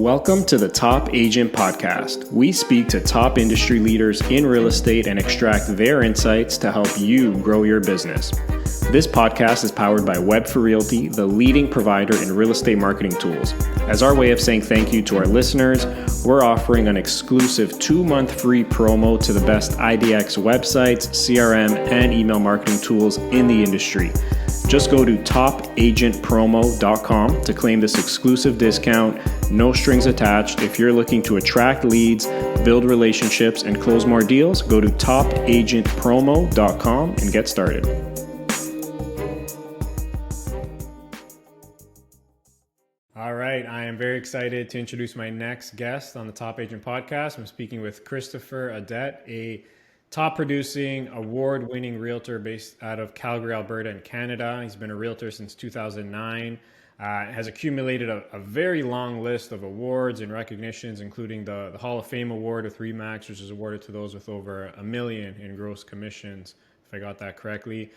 Welcome to the Top Agent Podcast. We speak to top industry leaders in real estate and extract their insights to help you grow your business. This podcast is powered by Web for Realty, the leading provider in real estate marketing tools. As our way of saying thank you to our listeners, we're offering an exclusive 2-month free promo to the best IDX websites, CRM, and email marketing tools in the industry. Just go to topagentpromo.com to claim this exclusive discount, no strings attached. If you're looking to attract leads, build relationships, and close more deals, go to topagentpromo.com and get started. All right, I am very excited to introduce my next guest on the Top Agent Podcast. I'm speaking with Christopher Audette, a top producing, award-winning realtor based out of Calgary, Alberta in Canada. He's been a realtor since 2009, has accumulated a very long list of awards and recognitions, including the Hall of Fame Award with Remax, which is awarded to those with over $1 million in gross commissions, if I got that correctly.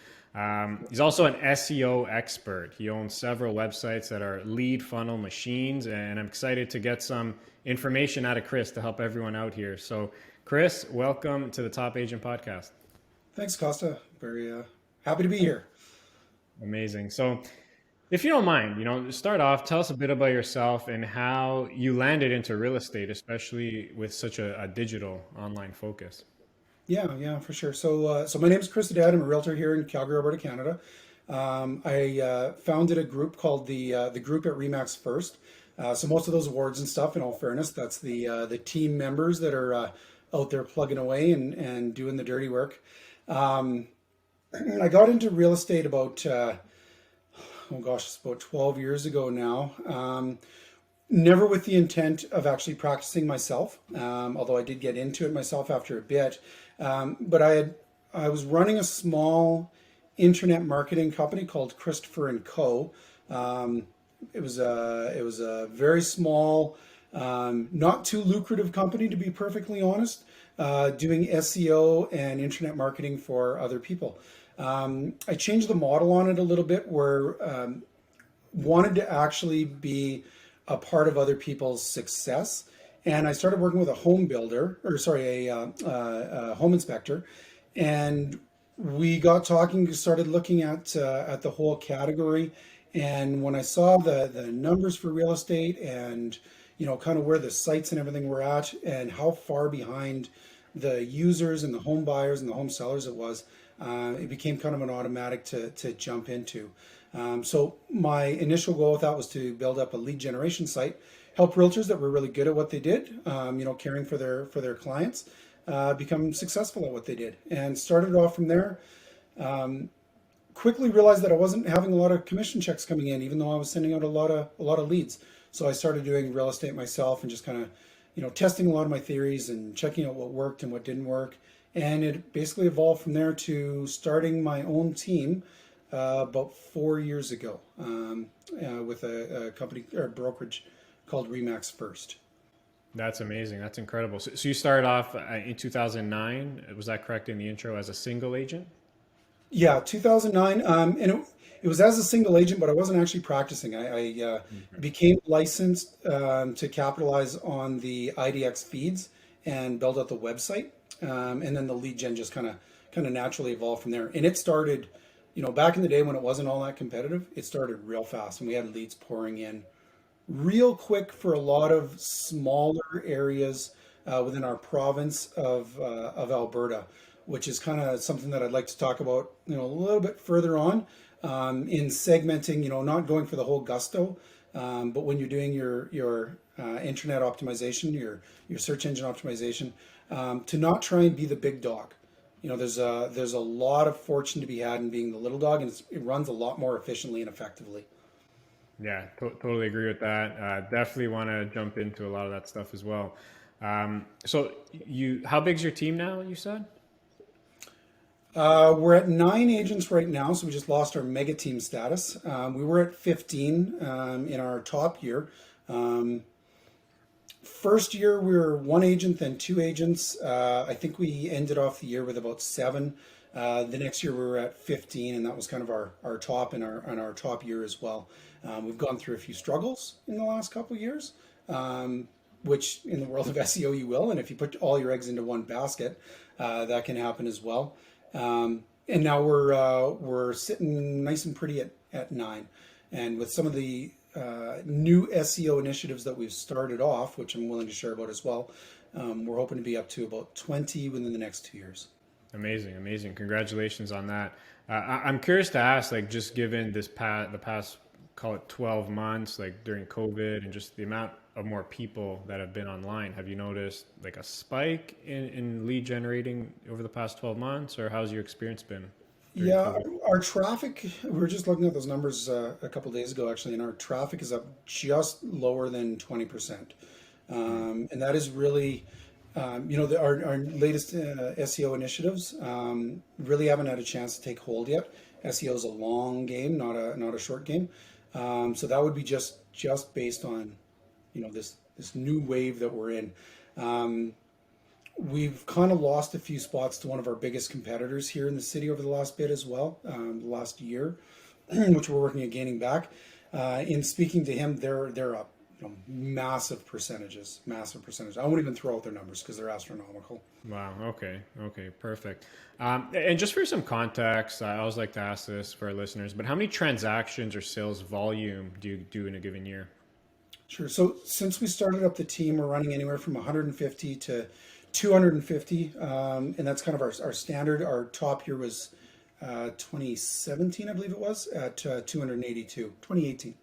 He's also an SEO expert. He owns several websites that are lead funnel machines, and I'm excited to get some information out of Chris to help everyone out here. So Chris, welcome to the Top Agent Podcast. Thanks, Costa. Very happy to be here. Amazing. So if you don't mind, start off, tell us a bit about yourself and how you landed into real estate, especially with such a digital online focus. Yeah, for sure. So my name is Chris Audette. I'm a realtor here in Calgary, Alberta, Canada. I founded a group called the group at Remax first. So most of those awards and stuff, in all fairness, that's the team members that are out there plugging away and doing the dirty work. I got into real estate about, it's about 12 years ago now. Never with the intent of actually practicing myself, although I did get into it myself after a bit. But I was running a small internet marketing company called Christopher & Co. It was a very small, not too lucrative company, to be perfectly honest, doing SEO and internet marketing for other people. I changed the model on it a little bit, where wanted to actually be a part of other people's success. And I started working with a home builder, a home inspector, and we got talking, started looking at the whole category. And when I saw the numbers for real estate and kind of where the sites and everything were at and how far behind the users and the home buyers and the home sellers it was, it became kind of an automatic to jump into. So my initial goal with that was to build up a lead generation site, help realtors that were really good at what they did, caring for their clients, become successful at what they did, and started off from there. Quickly realized that I wasn't having a lot of commission checks coming in, even though I was sending out a lot of leads. So I started doing real estate myself and just kind of, testing a lot of my theories and checking out what worked and what didn't work. And it basically evolved from there to starting my own team about 4 years ago with a company or brokerage called Remax first. That's amazing. That's incredible. So you started off in 2009. Was that correct in the intro, as a single agent? Yeah, 2009. And it was as a single agent, but I wasn't actually practicing. I became licensed to capitalize on the IDX feeds and build out the website. And then the lead gen just kind of naturally evolved from there. And it started, back in the day when it wasn't all that competitive, it started real fast, and we had leads pouring in real quick for a lot of smaller areas within our province of Alberta, which is kind of something that I'd like to talk about, a little bit further on in segmenting, not going for the whole gusto, but when you're doing your internet optimization, your search engine optimization, to not try and be the big dog. There's a lot of fortune to be had in being the little dog, and it runs a lot more efficiently and effectively. Yeah, totally agree with that. Definitely want to jump into a lot of that stuff as well. So how big's your team now, you said? We're at 9 agents right now, so we just lost our mega team status. We were at 15 in our top year. First year we were 1 agent, then 2 agents. I think we ended off the year with about 7. The next year we were at 15, and that was kind of our top and our top year as well. We've gone through a few struggles in the last couple of years, which in the world of SEO you will. And if you put all your eggs into one basket, that can happen as well. And now we're sitting nice and pretty at 9. And with some of the new SEO initiatives that we've started off, which I'm willing to share about as well, we're hoping to be up to about 20 within the next 2 years. Amazing, amazing. Congratulations on that. I'm curious to ask, like, just given the past, call it 12 months, like during COVID, and just the amount of more people that have been online, have you noticed like a spike in lead generating over the past 12 months, or how's your experience been during Yeah, COVID? our traffic, we were just looking at those numbers a couple days ago actually, and our traffic is up just lower than 20%. And that is really, our latest SEO initiatives really haven't had a chance to take hold yet. SEO is a long game, not a short game. So that would be just based on, this new wave that we're in. Um, we've kind of lost a few spots to one of our biggest competitors here in the city over the last bit as well, the last year, which we're working at gaining back. In speaking to him, they're up, massive percentages, massive percentages. I won't even throw out their numbers because they're astronomical. Wow. Okay. Okay. Perfect. And just for some context, I always like to ask this for our listeners, but how many transactions or sales volume do you do in a given year? Sure. So since we started up the team, we're running anywhere from 150 to 250, and that's kind of our standard. Our top year was 2017, I believe it was, at 282. 2018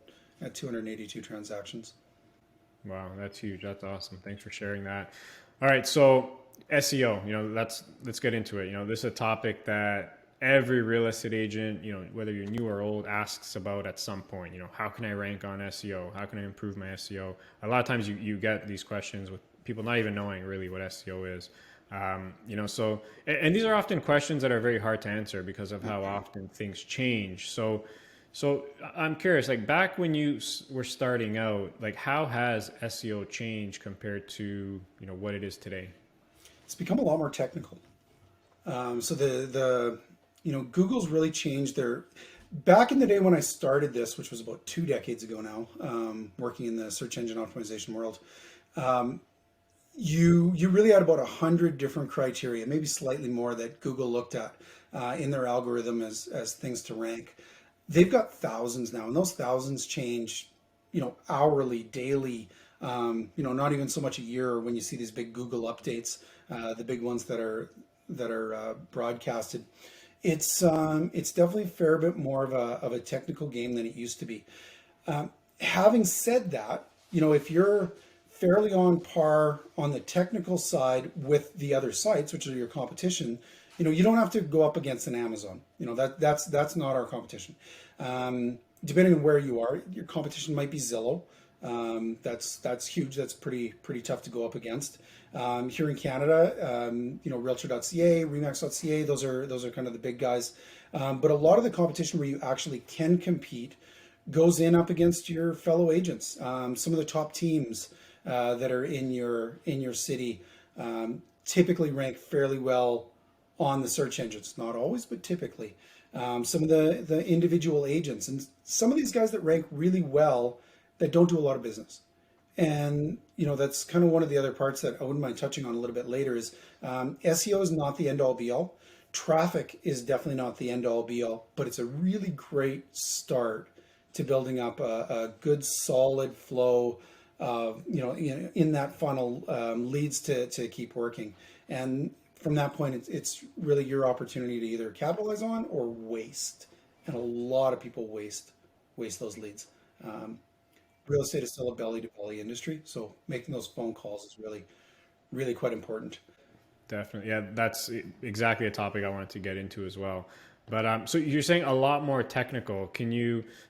at 282 transactions. Wow, that's huge. That's awesome. Thanks for sharing that. All right, so SEO, let's get into it. This is a topic that every real estate agent, whether you're new or old, asks about at some point. How can I rank on SEO? How can I improve my SEO? A lot of times you get these questions with people not even knowing really what SEO is. And these are often questions that are very hard to answer because of how often things change. So I'm curious, like back when you were starting out, like how has SEO changed compared to what it is today? It's become a lot more technical. So Google's really changed their. Back in the day when I started this, which was about 2 decades ago now, working in the search engine optimization world, you really had about 100 different criteria, maybe slightly more, that Google looked at in their algorithm as things to rank. They've got thousands now, and those thousands change, hourly, daily. Not even so much a year when you see these big Google updates, the big ones that are broadcasted. It's definitely a fair bit more of a technical game than it used to be. Having said that, if you're fairly on par on the technical side with the other sites, which are your competition, you don't have to go up against an Amazon. That's not our competition. Depending on where you are, your competition might be Zillow. That's huge. That's pretty tough to go up against. Here in Canada, realtor.ca, Remax.ca, those are kind of the big guys. But a lot of the competition where you actually can compete goes in up against your fellow agents. Some of the top teams that are in your city typically rank fairly well on the search engines. Not always, but typically. Some of the individual agents and some of these guys that rank really well that don't do a lot of business. And that's kind of one of the other parts that I wouldn't mind touching on a little bit later is SEO is not the end all be all. Traffic is definitely not the end all be all, but it's a really great start to building up a good solid flow of, in that funnel, leads to keep working. And from that point, it's really your opportunity to either capitalize on or waste. And a lot of people waste those leads. Real estate is still a belly to belly industry, so making those phone calls is really, really quite important. Definitely. Yeah, that's exactly a topic I wanted to get into as well. But so you're saying a lot more technical.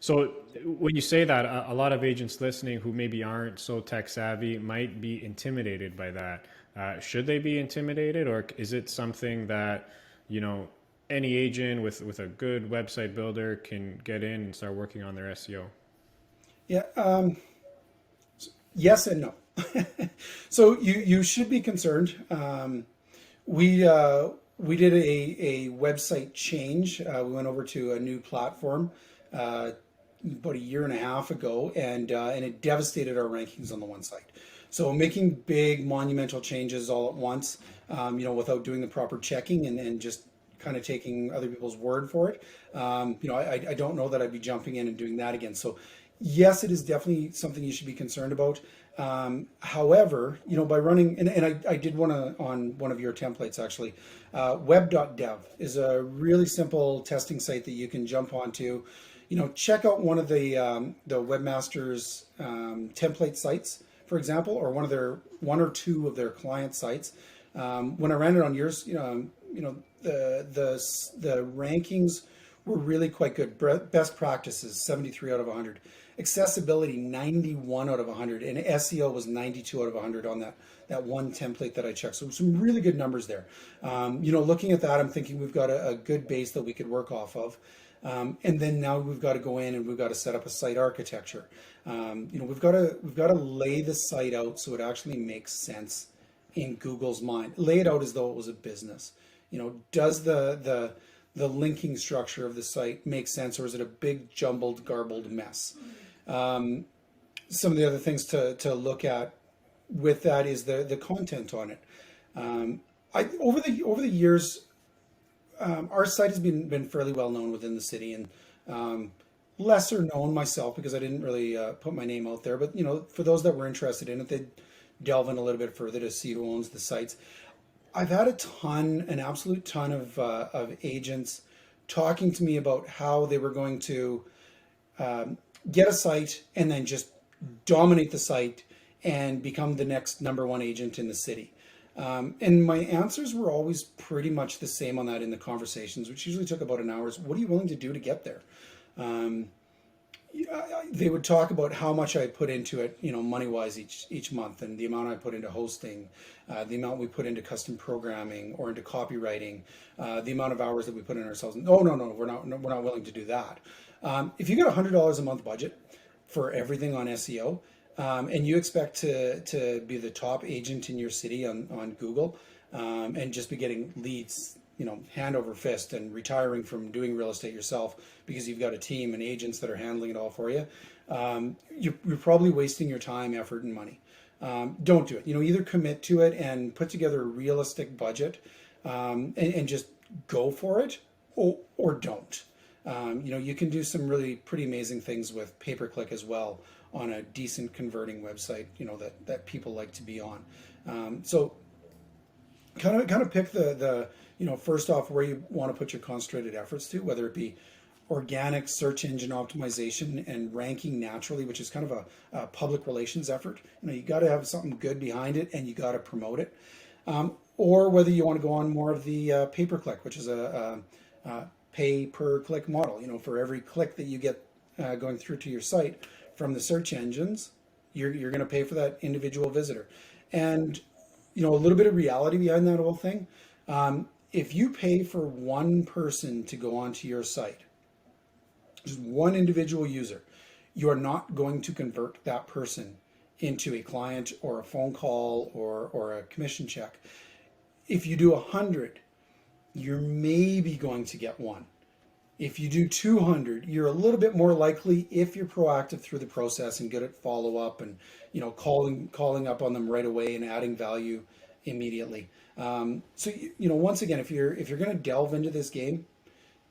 So when you say that, a lot of agents listening who maybe aren't so tech savvy might be intimidated by that. Should they be intimidated, or is it something that, any agent with a good website builder can get in and start working on their SEO? Yeah, yes and no. So you should be concerned. We did a website change. We went over to a new platform about a year and a half ago, and it devastated our rankings on the one site. So making big monumental changes all at once, without doing the proper checking and just kind of taking other people's word for it, I don't know that I'd be jumping in and doing that again. So yes, it is definitely something you should be concerned about. However, by running, and I did one on one of your templates actually, web.dev is a really simple testing site that you can jump onto. Check out one of the webmasters template sites, for example, or one or two of their client sites. When I ran it on yours, the rankings were really quite good. Best practices 73 out of 100, accessibility 91 out of 100, and SEO was 92 out of 100 on that one template that I checked. So some really good numbers there. Looking at that, I'm thinking we've got a good base that we could work off of. And then now we've got to go in and we've got to set up a site architecture. We've got to lay the site out so it actually makes sense in Google's mind. Lay it out as though it was a business. Does the linking structure of the site make sense, or is it a big jumbled, garbled mess? Some of the other things to look at with that is the content on it. Over the years, our site has been fairly well known within the city, and lesser known myself because I didn't really put my name out there. But for those that were interested in it, they'd delve in a little bit further to see who owns the sites. I've had an absolute ton of agents talking to me about how they were going to get a site and then just dominate the site and become the next number one agent in the city. And my answers were always pretty much the same on that in the conversations, which usually took about an hour. What are you willing to do to get there? They would talk about how much I put into it, money-wise each month, and the amount I put into hosting, the amount we put into custom programming or into copywriting, the amount of hours that we put in ourselves. No, we're not willing to do that. If you get $100 a month budget for everything on SEO, and you expect to be the top agent in your city on Google, and just be getting leads, hand over fist, and retiring from doing real estate yourself because you've got a team and agents that are handling it all for you, you're probably wasting your time, effort, and money. Don't do it. Either commit to it and put together a realistic budget, and just go for it, or don't. You can do some really pretty amazing things with pay-per-click as well on a decent converting website, that people like to be on. So kind of pick the first off where you want to put your concentrated efforts to, whether it be organic search engine optimization and ranking naturally, which is kind of a public relations effort. You got to have something good behind it, and you got to promote it. Or whether you want to go on more of the pay-per-click, which is a pay-per-click model. For every click that you get going through to your site from the search engines, you're going to pay for that individual visitor. And a little bit of reality behind that whole thing. If you pay for one person to go onto your site, just one individual user, you are not going to convert that person into a client or a phone call or a commission check. If you do 100, you're maybe going to get one. If you do 200, you're a little bit more likely, if you're proactive through the process and good at follow up and calling up on them right away and adding value immediately. So once again, if you're going to delve into this game,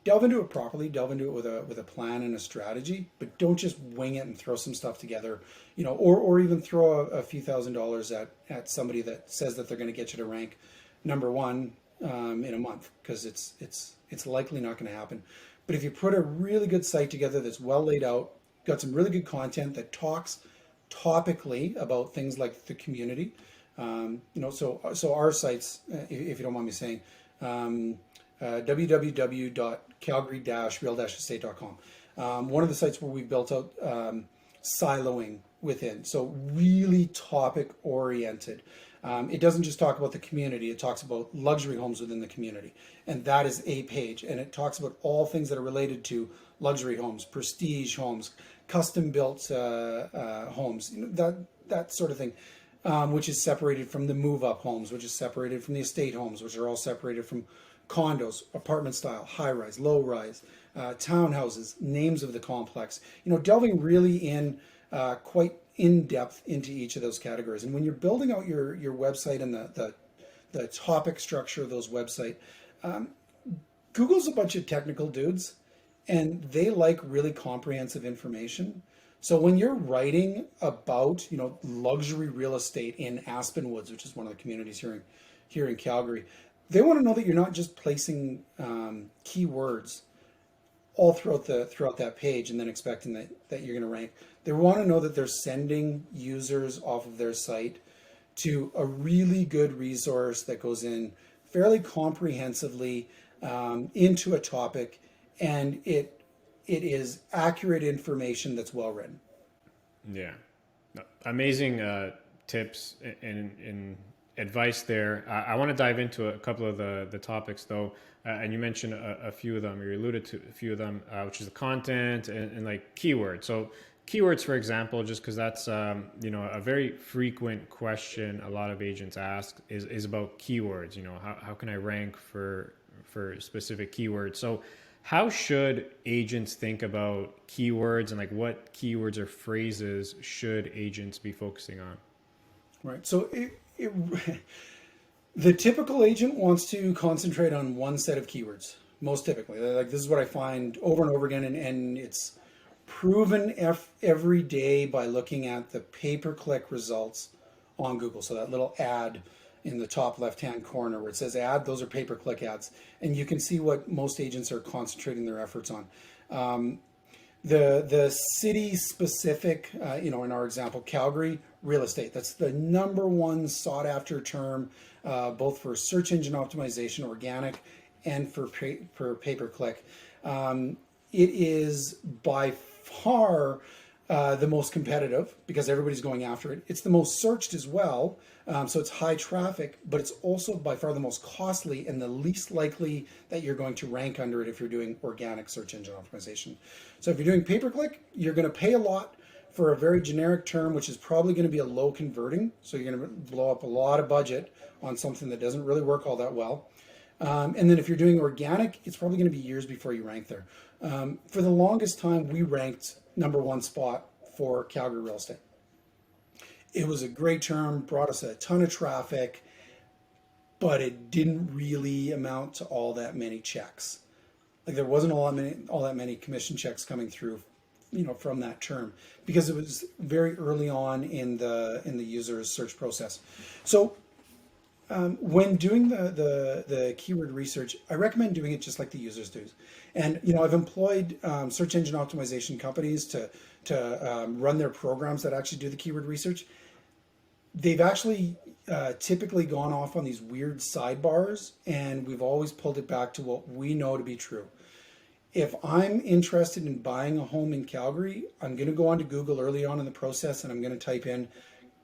delve into it properly, delve into it with a plan and a strategy, but don't just wing it and throw some stuff together, or even throw a few $1,000s at somebody that says that they're going to get you to rank number one in a month, because it's likely not going to happen. But if you put a really good site together that's well laid out, got some really good content that talks topically about things like the community, so our sites, if you don't mind me saying, www.calgary-real-estate.com. One of the sites where we built out siloing within, so really topic oriented. It doesn't just talk about the community, it talks about luxury homes within the community. And that is a page. And it talks about all things that are related to luxury homes, prestige homes, custom built homes, that sort of thing, which is separated from the move up homes, which is separated from the estate homes, which are all separated from condos, apartment style, high rise, low rise, townhouses, names of the complex, delving really in quite in depth into each of those categories. And when you're building out your website and the topic structure of those website, Google's a bunch of technical dudes and they like really comprehensive information. So when you're writing about, luxury real estate in Aspen Woods, which is one of the communities here in Calgary, they want to know that you're not just placing keywords all throughout that page and then expecting that you're going to rank. They want to know that they're sending users off of their site to a really good resource that goes in fairly comprehensively into a topic, and it is accurate information that's well written. Yeah, no, amazing tips and advice there. I want to dive into a couple of the topics though, and you mentioned a few of them, or you alluded to a few of them, which is the content and like keywords. So keywords, for example, just because that's a very frequent question a lot of agents ask is about keywords. How can I rank for specific keywords? So how should agents think about keywords, and like what keywords or phrases should agents be focusing on? Right. So the typical agent wants to concentrate on one set of keywords, most typically. Like, this is what I find over and over again, and it's proven every day by looking at the pay-per-click results on Google. So that little ad in the top left-hand corner where it says ad, those are pay-per-click ads. And you can see what most agents are concentrating their efforts on. The city specific, in our example, Calgary, real estate. That's the number one sought after term, both for search engine optimization, organic, and for pay-per-click. It is by far the most competitive because everybody's going after it. It's the most searched as well, so it's high traffic, but it's also by far the most costly and the least likely that you're going to rank under it if you're doing organic search engine optimization. So if you're doing pay-per-click, you're going to pay a lot for a very generic term, which is probably going to be a low converting. So you're going to blow up a lot of budget on something that doesn't really work all that well. And then if you're doing organic, it's probably going to be years before you rank there. For the longest time, we ranked number one spot for Calgary real estate. It was a great term, brought us a ton of traffic, but it didn't really amount to all that many checks. Like, there wasn't all that many commission checks coming through, from that term, because it was very early on in the user's search process. So when doing the keyword research, I recommend doing it just like the users do. And I've employed search engine optimization companies to run their programs that actually do the keyword research. They've actually typically gone off on these weird sidebars, and we've always pulled it back to what we know to be true. If I'm interested in buying a home in Calgary, I'm going to go onto Google early on in the process, and I'm going to type in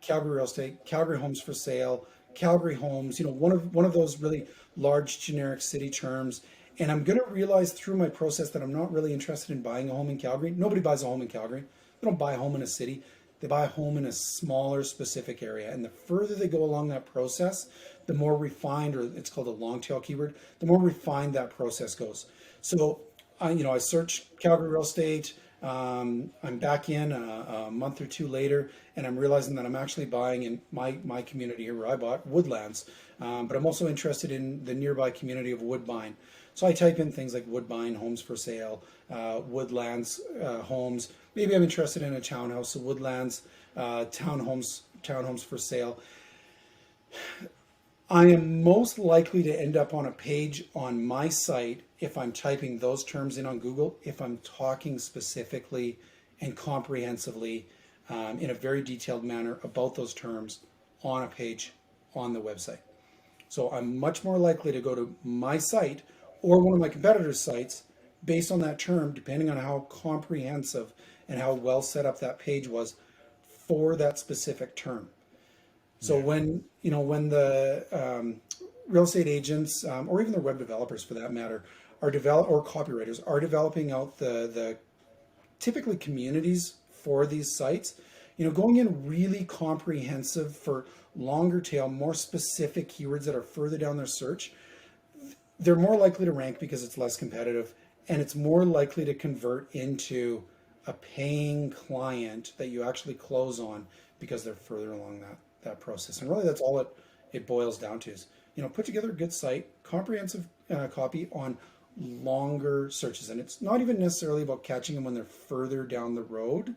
Calgary real estate, Calgary homes for sale, Calgary homes, one of those really large generic city terms. And I'm going to realize through my process that I'm not really interested in buying a home in Calgary. Nobody buys a home in Calgary. They don't buy a home in a city. They buy a home in a smaller specific area. And the further they go along that process, the more refined, or it's called a long tail keyword, the more refined that process goes. So I search Calgary real estate. I'm back in a month or two later, and I'm realizing that I'm actually buying in my community here where I bought Woodlands, but I'm also interested in the nearby community of Woodbine. So I type in things like Woodbine homes for sale, Woodlands homes. Maybe I'm interested in a townhouse, so Woodlands townhomes for sale. I am most likely to end up on a page on my site if I'm typing those terms in on Google, if I'm talking specifically and comprehensively in a very detailed manner about those terms on a page on the website. So I'm much more likely to go to my site or one of my competitors' sites based on that term, depending on how comprehensive and how well set up that page was for that specific term. So when the real estate agents or even the web developers for that matter or copywriters are developing out the typically communities for these sites, going in really comprehensive for longer tail, more specific keywords that are further down their search, they're more likely to rank because it's less competitive and it's more likely to convert into a paying client that you actually close on because they're further along that process. And really, that's all it boils down to is, put together a good site, comprehensive copy on longer searches. And it's not even necessarily about catching them when they're further down the road,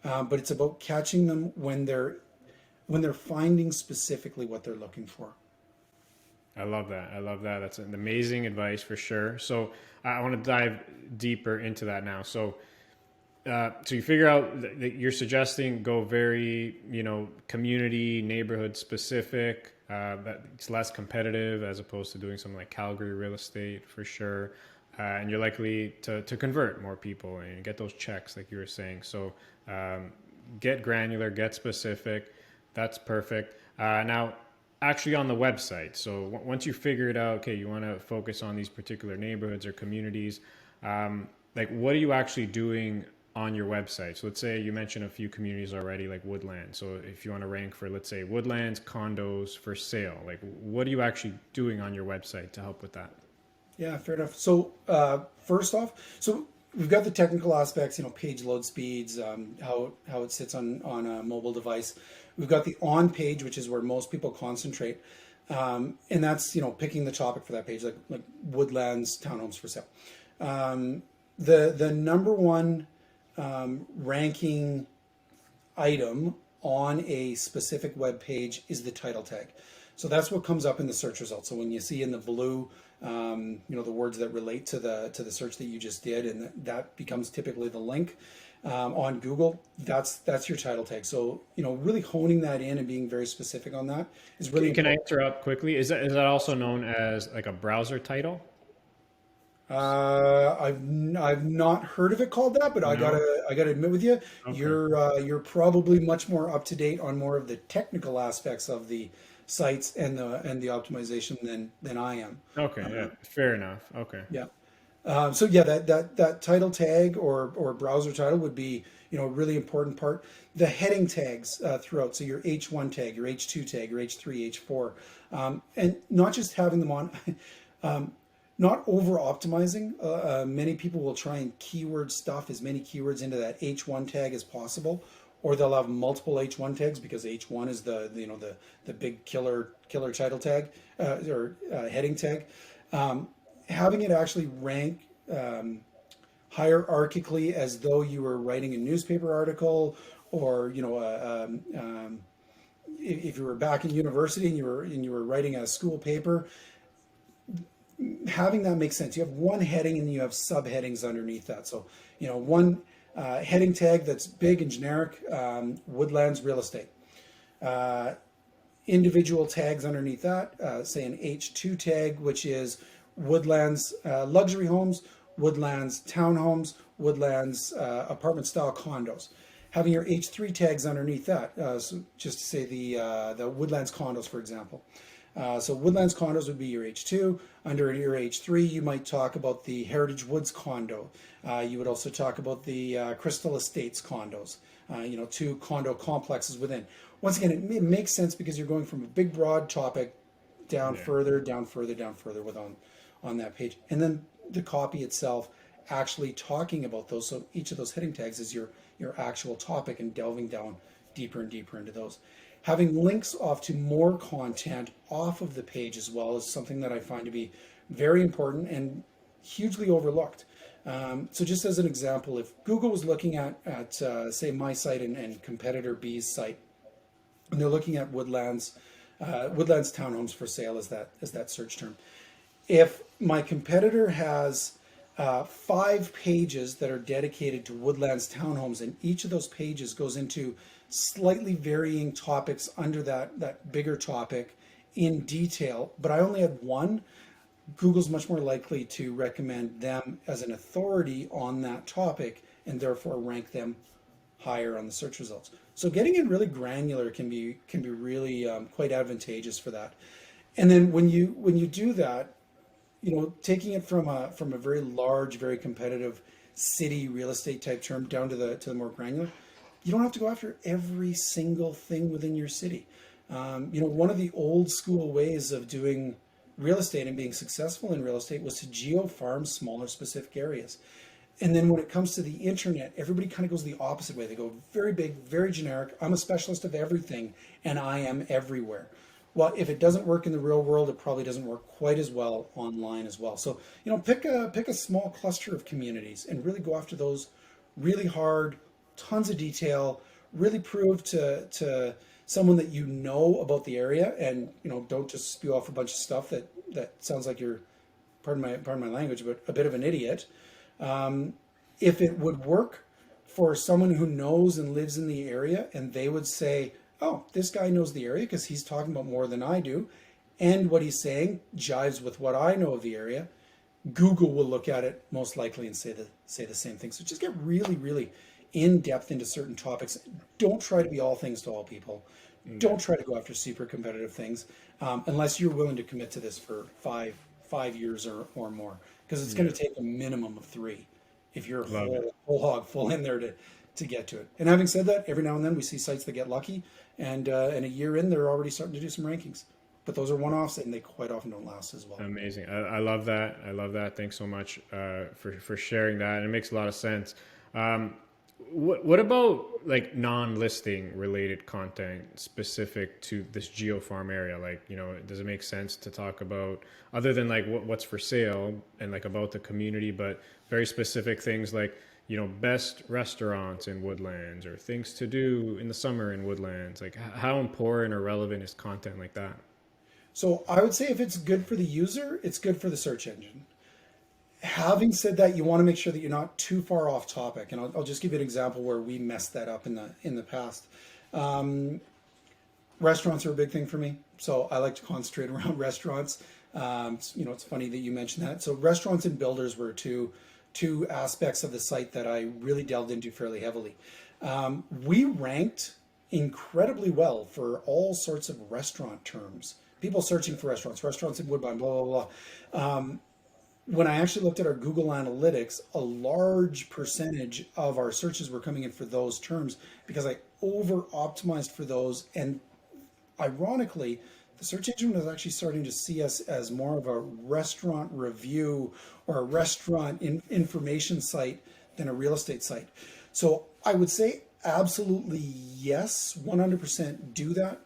but it's about catching them when they're finding specifically what they're looking for. I love that. I love that. That's an amazing advice for sure. So I want to dive deeper into that now. So you figure out that you're suggesting go very, community, neighborhood specific. That it's less competitive as opposed to doing something like Calgary real estate for sure. And you're likely to convert more people and get those checks, like you were saying. So get granular, get specific. That's perfect. Now, actually on the website. So once you figure it out, okay, you want to focus on these particular neighborhoods or communities. Like, what are you actually doing on your website? So let's say you mentioned a few communities already, like Woodland. So if you want to rank for, let's say, Woodlands, condos for sale, like what are you actually doing on your website to help with that? Yeah, fair enough. So first off, so we've got the technical aspects, page load speeds, how it sits on a mobile device. We've got the on page, which is where most people concentrate, and that's picking the topic for that page, like Woodlands townhomes for sale. The number one ranking item on a specific web page is the title tag. So that's what comes up in the search results. So when you see in the blue, the words that relate to the search that you just did, and that becomes typically the link on Google. That's your title tag. So really honing that in and being very specific on that is really Can I important. interrupt quickly? Is that also known as like a browser title? I've not heard of it called that, but I No. gotta admit with you, Okay. you're probably much more up to date on more of the technical aspects of the sites and the optimization than I am. Okay. Yeah. Fair enough. Okay. Yeah. So yeah, that title tag or browser title would be a really important part. The heading tags throughout, so your H1 tag, your H2 tag, your H3, H4, and not just having them on, not over optimizing. Many people will try and keyword stuff as many keywords into that H1 tag as possible, or they'll have multiple H1 tags because H1 is the big killer title tag or heading tag. Having it actually rank hierarchically as though you were writing a newspaper article, or if you were back in university and you were writing a school paper, having that make sense. You have one heading and you have subheadings underneath that. So one heading tag that's big and generic, Woodlands real estate. Individual tags underneath that, say an H2 tag, which is Woodlands luxury homes, Woodlands townhomes, Woodlands apartment style condos. Having your H3 tags underneath that, so just to say the Woodlands condos, for example. So Woodlands condos would be your H2. Under your H3, you might talk about the Heritage Woods condo. You would also talk about the Crystal Estates condos. Two condo complexes within. Once again, it makes sense because you're going from a big broad topic down Yeah. further, down further, down further on that page. And then the copy itself actually talking about those. So each of those heading tags is your actual topic, and delving down deeper and deeper into those. Having links off to more content off of the page as well is something that I find to be very important and hugely overlooked. So just as an example, if Google was looking at say my site and competitor B's site, and they're looking at Woodlands townhomes for sale as that search term. If my competitor has 5 pages that are dedicated to Woodlands townhomes, and each of those pages goes into slightly varying topics under that bigger topic in detail, but I only had one, Google's much more likely to recommend them as an authority on that topic and therefore rank them higher on the search results. So getting it really granular can be really quite advantageous for that. And then when you do that, taking it from a very large, very competitive city real estate type term down to the more granular, you don't have to go after every single thing within your city. One of the old school ways of doing real estate and being successful in real estate was to geo farm smaller specific areas. And then when it comes to the internet, everybody kind of goes the opposite way. They go very big, very generic. I'm a specialist of everything and I am everywhere. Well, if it doesn't work in the real world, it probably doesn't work quite as well online as well. So, pick a small cluster of communities and really go after those really hard, tons of detail, really prove to someone that you know about the area, and don't just spew off a bunch of stuff that sounds like you're, pardon my language, but a bit of an idiot. If it would work for someone who knows and lives in the area, and they would say, oh, this guy knows the area because he's talking about more than I do, and what he's saying jives with what I know of the area, Google will look at it most likely and say the same thing. So just get really, really in depth into certain topics. Don't try to be all things to all people. Don't try to go after super competitive things unless you're willing to commit to this for five years or more, because it's going to take a minimum of 3 if you're whole hog full in there to get to it. And having said that, every now and then we see sites that get lucky, and a year in, they're already starting to do some rankings. But those are one-offs, and they quite often don't last as well. Amazing. I love that. I love that. Thanks so much for sharing that. And it makes a lot of sense. What about like non-listing related content specific to this geofarm area? Like, does it make sense to talk about, other than like what's for sale and like about the community, but very specific things like, best restaurants in Woodlands or things to do in the summer in Woodlands? Like how important or relevant is content like that? So I would say if it's good for the user, it's good for the search engine. Having said that, you want to make sure that you're not too far off topic. And I'll just give you an example where we messed that up in the past. Restaurants are a big thing for me, so I like to concentrate around restaurants. It's funny that you mentioned that. So restaurants and builders were two aspects of the site that I really delved into fairly heavily. We ranked incredibly well for all sorts of restaurant terms. People searching for restaurants in Woodbine, blah, blah, blah. When I actually looked at our Google Analytics, a large percentage of our searches were coming in for those terms because I over optimized for those. And ironically, the search engine was actually starting to see us as more of a restaurant review or a restaurant information site than a real estate site. So I would say absolutely yes, 100% do that.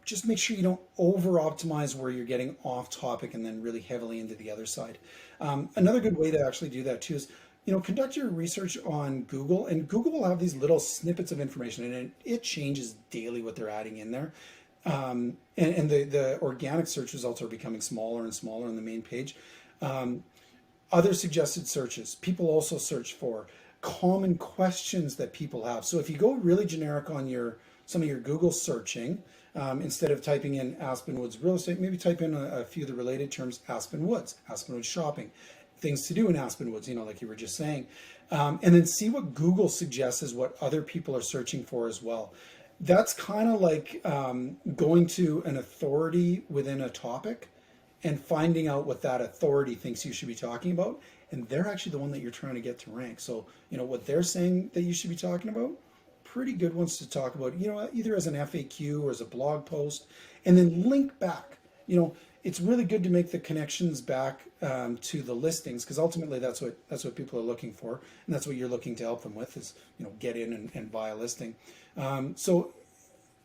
Just make sure you don't over optimize where you're getting off topic and then really heavily into the other side. Another good way to actually do that too is, conduct your research on Google, and Google will have these little snippets of information, and it changes daily what they're adding in there. And the organic search results are becoming smaller and smaller on the main page. Other suggested searches, people also search for common questions that people have. So if you go really generic on some of your Google searching, instead of typing in Aspen Woods real estate, maybe type in a few of the related terms: Aspen Woods shopping, things to do in Aspen Woods, like you were just saying. And then see what Google suggests is what other people are searching for as well. That's kind of like going to an authority within a topic and finding out what that authority thinks you should be talking about. And they're actually the one that you're trying to get to rank. So, what they're saying that you should be talking about, pretty good ones to talk about, either as an FAQ or as a blog post, and then link back. It's really good to make the connections back to the listings, because ultimately that's what people are looking for, and that's what you're looking to help them with is, get in and buy a listing. So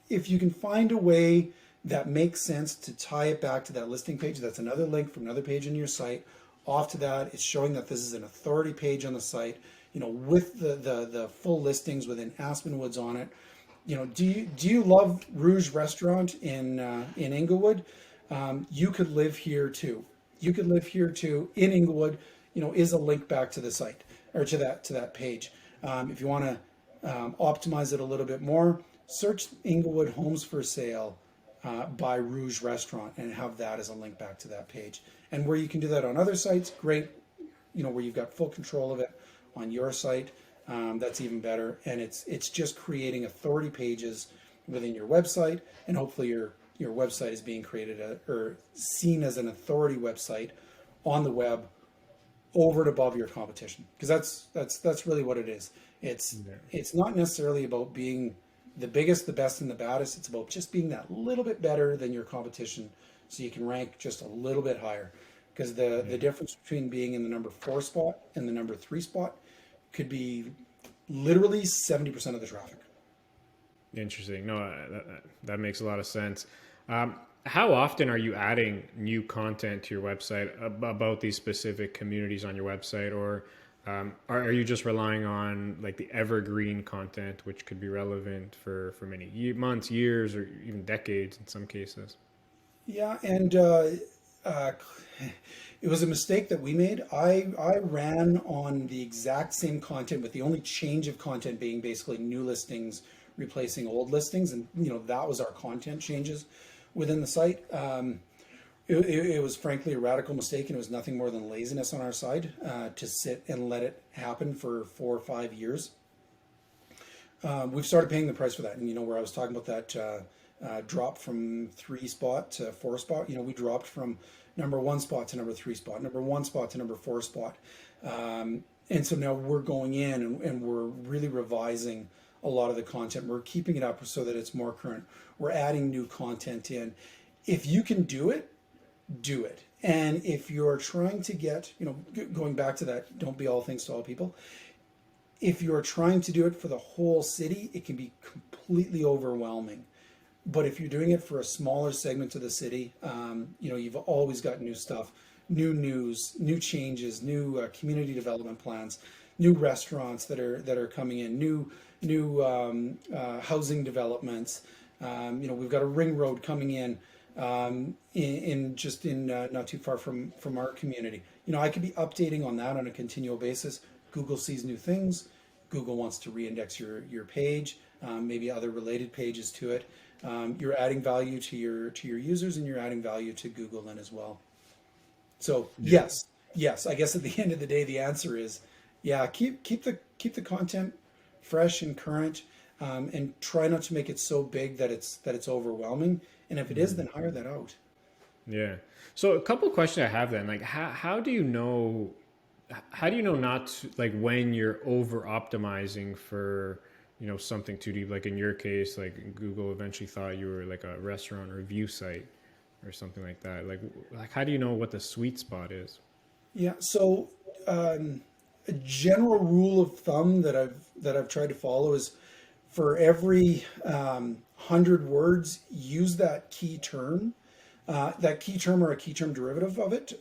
if you can find a way that makes sense to tie it back to that listing page, that's another link from another page in your site. Off to that, it's showing that this is an authority page on the site, with the full listings within Aspen Woods on it. Do you love Rouge Restaurant in Inglewood? You could live here too. You could live here too in Inglewood. Is a link back to the site or to that page. If you want to optimize it a little bit more, search Inglewood homes for sale by Rouge Restaurant and have that as a link back to that page. And where you can do that on other sites, great. Where you've got full control of it on your site, that's even better. And it's just creating authority pages within your website, and hopefully your website is being created or seen as an authority website on the web over and above your competition, because that's really what it is. It's not necessarily about being the biggest, the best, and the baddest. It's about just being that little bit better than your competition so you can rank just a little bit higher. Because the difference between being in the number 4 spot and the number 3 spot could be literally 70% of the traffic. Interesting. No, that makes a lot of sense. How often are you adding new content to your website about these specific communities on your website, or are you just relying on like the evergreen content, which could be relevant for many months, years, or even decades in some cases? Yeah, and uh, it was a mistake that we made. I ran on the exact same content, with the only change of content being basically new listings replacing old listings, and that was our content changes within the site. It was frankly a radical mistake, and it was nothing more than laziness on our side to sit and let it happen for 4 or 5 years. We've started paying the price for that, and where I was talking about that drop from 3 spot to 4 spot. We dropped from number 1 spot to number 3 spot, number 1 spot to number 4 spot, and so now we're going in and we're really revising a lot of the content. We're keeping it up so that it's more current. We're adding new content in. If you can do it, do it. And if you're trying to get, going back to that, don't be all things to all people. If you're trying to do it for the whole city, it can be completely overwhelming. But if you're doing it for a smaller segment of the city, you've always got new stuff, new news, new changes, new community development plans, new restaurants that are coming in, new housing developments. We've got a ring road coming in not too far from our community. I could be updating on that on a continual basis. Google sees new things. Google wants to reindex your page, maybe other related pages to it. You're adding value to your users, and you're adding value to Google then as well. So Yeah. yes. I guess at the end of the day, the answer is, yeah. Keep the content fresh and current, and try not to make it so big that it's overwhelming. And if it is, then hire that out. Yeah. So a couple questions I have then, like how do you know not to, like when you're over optimizing for something too deep, like in your case, like Google eventually thought you were like a restaurant review site or something like that, like how do you know what the sweet spot is? Yeah. So a general rule of thumb that I've tried to follow is, for every 100 words, use that key term or a key term derivative of it,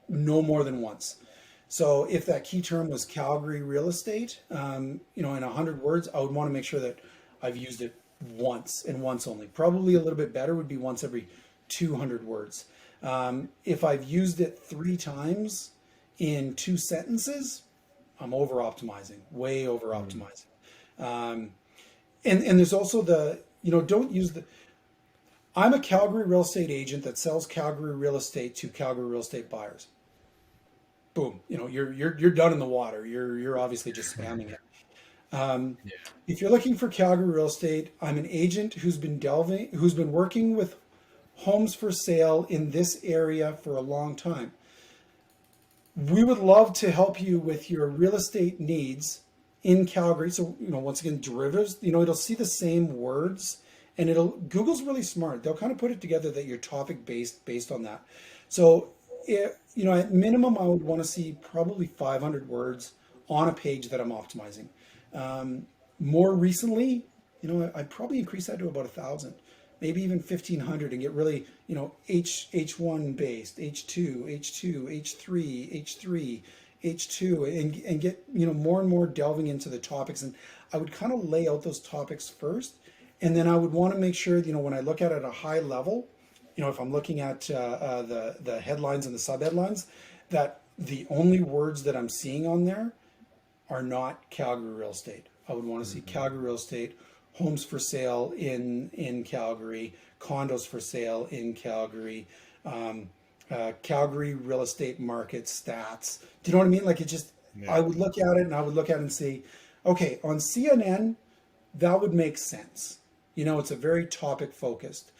no more than once. So if that key term was Calgary real estate, in 100 words, I would want to make sure that I've used it once and once only. Probably a little bit better would be once every 200 words. If I've used it 3 times in 2 sentences, I'm over optimizing, way over optimizing. Um, and there's also don't use the. I'm a Calgary real estate agent that sells Calgary real estate to Calgary real estate buyers. Boom, you're done in the water. You're obviously just spamming it. Um, if you're looking for Calgary real estate, I'm an agent who's been working with homes for sale in this area for a long time. We would love to help you with your real estate needs in Calgary. So, once again, derivatives, it'll see the same words, and Google's really smart. They'll kind of put it together that you're topic based on that. So, at minimum, I would want to see probably 500 words on a page that I'm optimizing. More recently, I'd probably increase that to about 1,000, maybe even 1,500, and get really, H1 based, H2, H2, H3, H3, H2, and get, more and more delving into the topics. And I would kind of lay out those topics first. And then I would want to make sure, when I look at it at a high level, if I'm looking at the headlines and the subheadlines, that the only words that I'm seeing on there are not Calgary real estate. I would want to see Calgary real estate, homes for sale in Calgary, condos for sale in Calgary, Calgary real estate market stats. Do you know what I mean? Like, Yeah. I would look at it, and I would look at it and say, okay, on CNN, that would make sense. It's a very topic focused.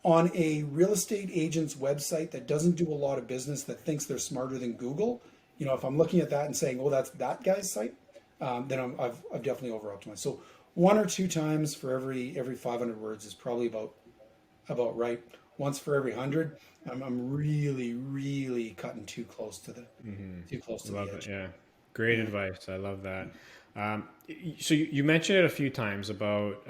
On a real estate agent's website that doesn't do a lot of business, that thinks they're smarter than Google, if I'm looking at that and saying, oh, that's that guy's site, then I've definitely over optimized. So 1 or 2 times for every 500 words is probably about right. once for every 100, I'm really, really cutting too close to the Love it. edge. Yeah. Great Yeah. advice. I love that. So you mentioned it a few times about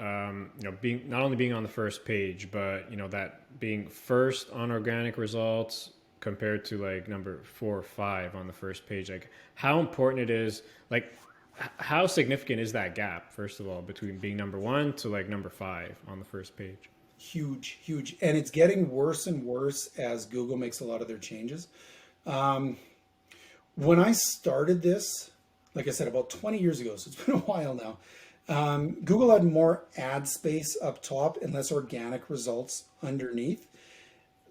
being not only being on the first page, but that being first on organic results compared to like number 4 or 5 on the first page. Like how important it is. Like how significant is that gap? First of all, between being number 1 to like number 5 on the first page. Huge, huge. And it's getting worse and worse as Google makes a lot of their changes. Um, when I started this, like I said, about 20 years ago, so it's been a while now, Google had more ad space up top and less organic results underneath.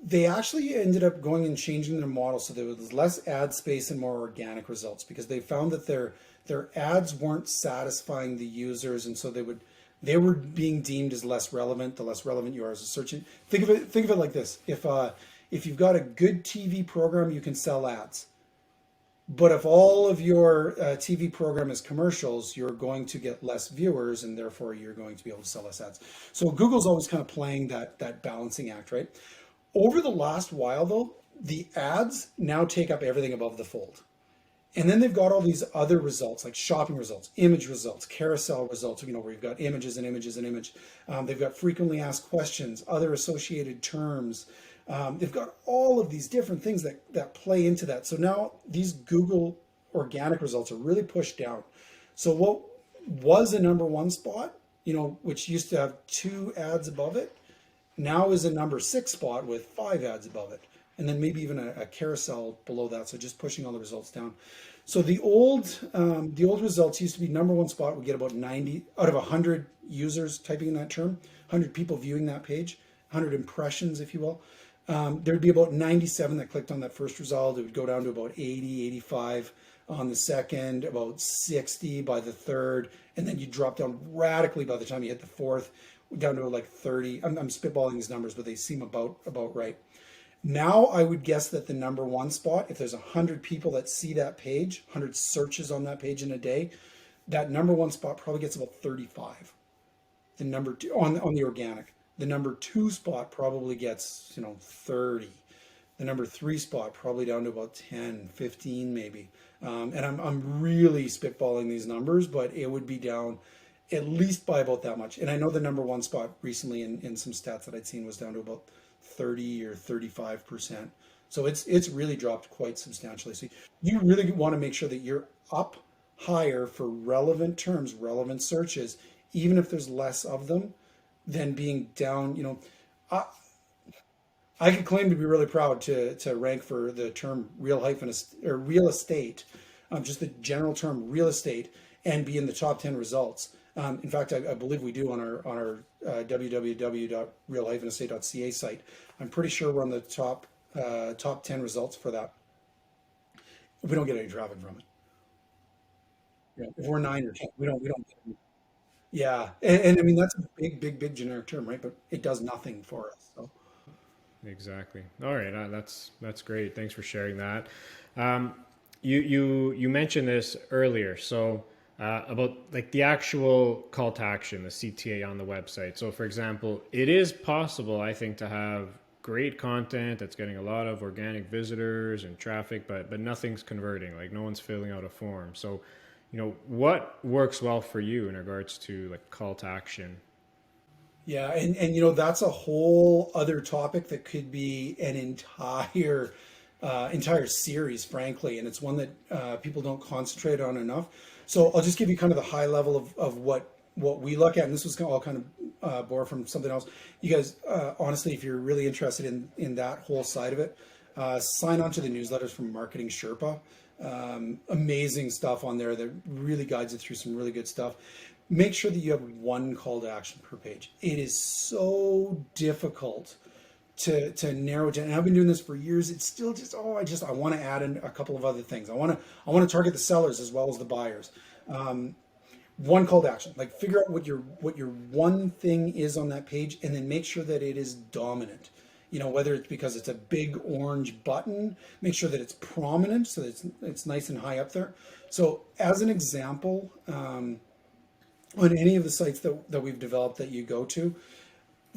They actually ended up going and changing their model so there was less ad space and more organic results because they found that their ads weren't satisfying the users, and so they were being deemed as less relevant. The less relevant you are as a search engine. Think of it like this: if you've got a good TV program, you can sell ads. But if all of your TV program is commercials, you're going to get less viewers, and therefore you're going to be able to sell less ads. So Google's always kind of playing that balancing act, right? Over the last while, though, the ads now take up everything above the fold. And then they've got all these other results like shopping results, image results, carousel results, where you've got images and images and image. They've got frequently asked questions, other associated terms. They've got all of these different things that play into that. So now these Google organic results are really pushed down. So what was a number one spot, which used to have 2 ads above it, now is a number 6 spot with 5 ads above it, and then maybe even a carousel below that. So just pushing all the results down. So the old results used to be number one spot would get about 90 out of 100 users typing in that term, 100 people viewing that page, 100 impressions, if you will. There'd be about 97 that clicked on that first result. It would go down to about 80, 85 on the second, about 60 by the third, and then you drop down radically by the time you hit the fourth, down to like 30. I'm spitballing these numbers, but they seem about right. Now I would guess that the number one spot, if there's 100 people that see that page, 100 searches on that page in a day, that number one spot probably gets about 35. The number two on the organic. The number 2 spot probably gets 30. The number 3 spot probably down to about 10, 15 maybe. And I'm really spitballing these numbers, but it would be down at least by about that much. And I know the number one spot recently in some stats that I'd seen was down to about 30 or 35%. So it's really dropped quite substantially. So you really want to make sure that you're up higher for relevant terms, relevant searches, even if there's less of them than being down. I, I could claim to be really proud to rank for the term or real estate, just the general term real estate, and be in the top 10 results. In fact, I believe we do on our www.real-estate.ca site. I'm pretty sure we're on the top 10 results for that. We don't get any traffic from it. Yeah, if we're 9 or 10, we don't get any. Yeah, and I mean that's a big, big, big generic term, right? But it does nothing for us. So Exactly. All right, that's great. Thanks for sharing that. Um, you mentioned this earlier, so about like the actual call to action, the CTA on the website. So, for example, it is possible, I think, to have great content that's getting a lot of organic visitors and traffic, but nothing's converting. Like no one's filling out a form. So, what works well for you in regards to like call to action? yeah, and that's a whole other topic that could be an entire series, frankly, and it's one that people don't concentrate on enough. So I'll just give you kind of the high level of what we look at, and this was all kind of borrowed from something else. You guys, honestly, if you're really interested in that whole side of it, sign on to the newsletters from Marketing Sherpa. Amazing stuff on there that really guides you through some really good stuff. Make sure that you have one call to action per page. It is so difficult to narrow it down. And I've been doing this for years. It's still just I want to add in a couple of other things. I want to target the sellers as well as the buyers. One call to action. Like figure out what your one thing is on that page, and then make sure that it is dominant. Whether it's because it's a big orange button, make sure that it's prominent so that it's nice and high up there. So as an example, on any of the sites that we've developed that you go to,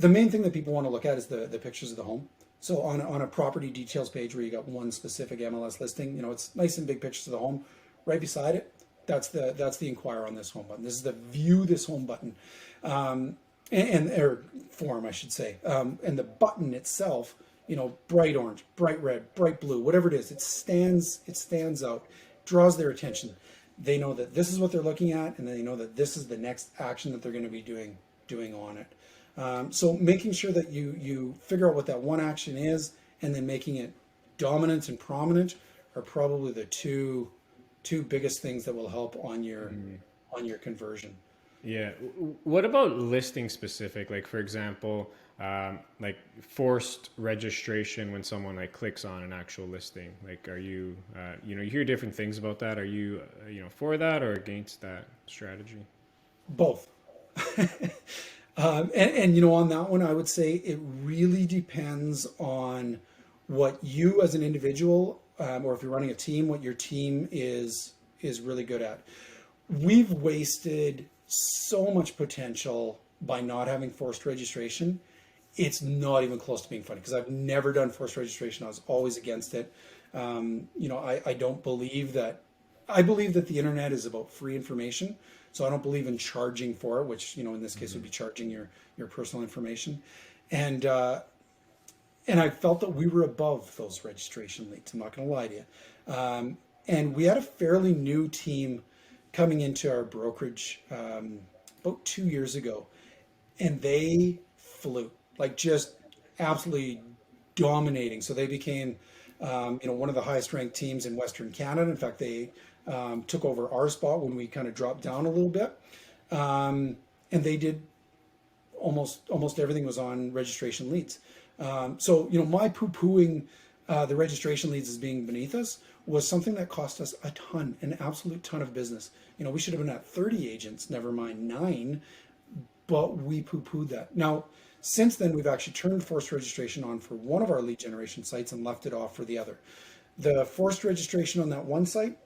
the main thing that people want to look at is the pictures of the home. So on a property details page where you got one specific MLS listing, it's nice and big pictures of the home. Right beside it, that's the inquire on this home button. This is the view this home button, or form, I should say. And the button itself, bright orange, bright red, bright blue, whatever it is, it stands out, draws their attention. They know that this is what they're looking at, and they know that this is the next action that they're going to be doing on it. So making sure that you figure out what that one action is, and then making it dominant and prominent are probably the two biggest things that will help on your conversion. Yeah. What about listing specific? Like for example, like forced registration when someone like clicks on an actual listing. Like, are you, you hear different things about that. Are you, for that or against that strategy? Both. And on that one, I would say it really depends on what you as an individual, or if you're running a team, what your team is really good at. We've wasted so much potential by not having forced registration. It's not even close to being funny because I've never done forced registration. I was always against it. I don't believe that. I believe that the internet is about free information. So I don't believe in charging for it, which, in this case would be charging your personal information. And I felt that we were above those registration leads. I'm not going to lie to you. And we had a fairly new team coming into our brokerage about 2 years ago, and they flew, like just absolutely dominating. So they became, one of the highest ranked teams in Western Canada. In fact, they took over our spot when we kind of dropped down a little bit. And they did almost everything was on registration leads. So my poo-pooing the registration leads as being beneath us was something that cost us an absolute ton of business. We should have been at 30 agents, never mind 9, but we poo-pooed that. Now, since then, we've actually turned forced registration on for one of our lead generation sites and left it off for the other. The forced registration on that one site,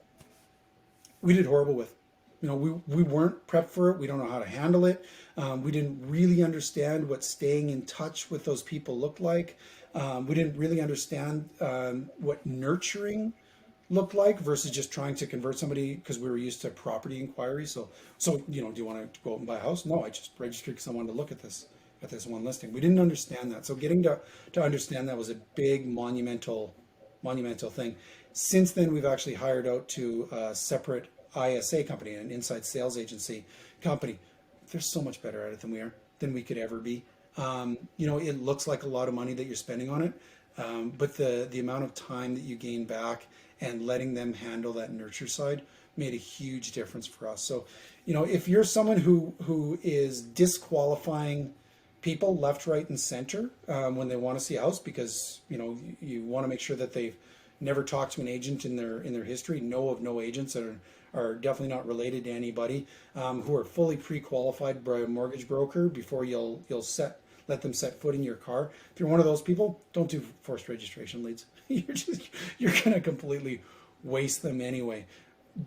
we did horrible with. We weren't prepped for it. We don't know how to handle it. We didn't really understand what staying in touch with those people looked like. We didn't really understand what nurturing looked like versus just trying to convert somebody because we were used to property inquiries. So do you want to go out and buy a house? No, I just registered because I wanted to look at this one listing. We didn't understand that. So getting to understand that was a big monumental thing. Since then, we've actually hired out to a separate ISA company, an inside sales agency company. They're so much better at it than we could ever be. It looks like a lot of money that you're spending on it, but the amount of time that you gain back and letting them handle that nurture side made a huge difference for us. So, if you're someone who is disqualifying people left, right, and center when they want to see a house because you want to make sure that they've never talked to an agent in their history, know of no agents that are definitely not related to anybody, who are fully pre-qualified by a mortgage broker before you'll let them set foot in your car. If you're one of those people, don't do forced registration leads. You're going to completely waste them anyway.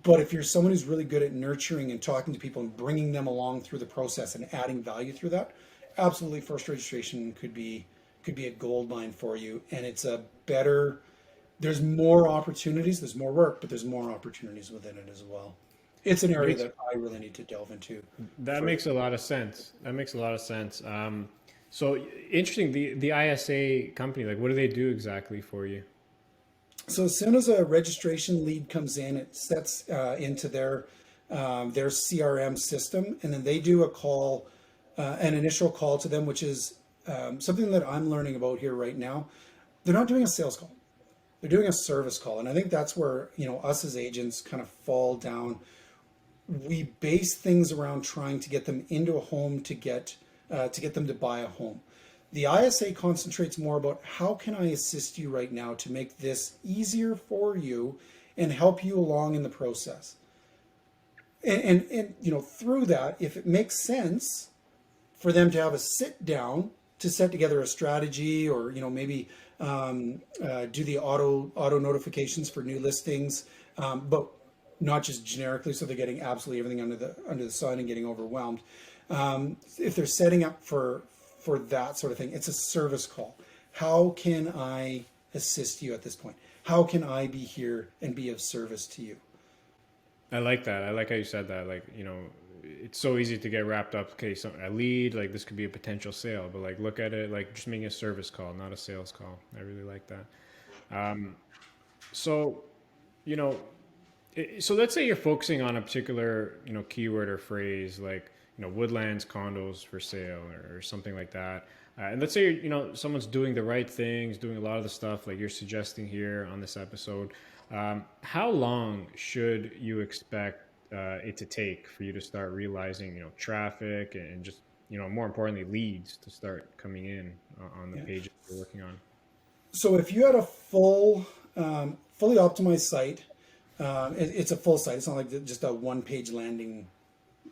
But if you're someone who's really good at nurturing and talking to people and bringing them along through the process and adding value through that, absolutely forced registration could be a gold mine for you. And it's there's more opportunities, there's more work, but there's more opportunities within it as well. It's an area that I really need to delve into. That makes a lot of sense. So interesting, the ISA company, like what do they do exactly for you? So as soon as a registration lead comes in, it sets into their CRM system, and then they do an initial call to them, which is something that I'm learning about here right now. They're not doing a sales call. They're doing a service call. And I think that's where, us as agents kind of fall down. We base things around trying to get them into a home to get them to buy a home. The ISA concentrates more about how can I assist you right now to make this easier for you and help you along in the process. And through that, if it makes sense for them to have a sit down to set together a strategy or, maybe do the auto notifications for new listings, but not just generically, so they're getting absolutely everything under the sun and getting overwhelmed. If they're setting up for for that sort of thing. It's a service call. How can I assist you at this point? How can I be here and be of service to you? I like that. I like how you said that. Like, it's so easy to get wrapped up. Okay, so a lead, like this could be a potential sale, but like look at it like just making a service call, not a sales call. I really like that. So, you know, so let's say you're focusing on a particular, keyword or phrase like, woodlands condos for sale or something like that. And let's say, someone's doing the right things, doing a lot of the stuff like you're suggesting here on this episode. How long should you expect it to take for you to start realizing, traffic and just, more importantly, leads to start coming in on the Yeah. pages you're working on? So if you had a fully optimized site, it's a full site. It's not like just a one-page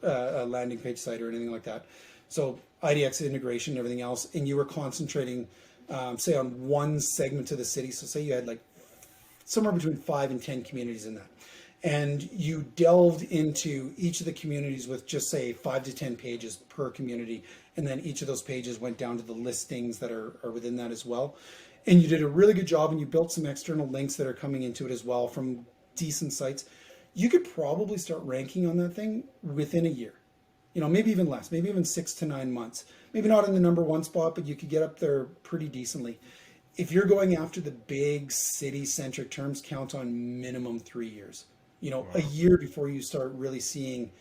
a landing page site or anything like that. So IDX integration and everything else, and you were concentrating, say, on one segment of the city. So say you had like somewhere between 5 and 10 communities in that, and you delved into each of the communities with just say 5 to 10 pages per community, and then each of those pages went down to the listings that are within that as well. And you did a really good job, and you built some external links that are coming into it as well from decent sites. You could probably start ranking on that thing within a year, maybe even less, maybe even 6 to 9 months. Maybe not in the number one spot, but you could get up there pretty decently. If you're going after the big city centric terms, count on minimum 3 years. A Wow. year before you start really seeing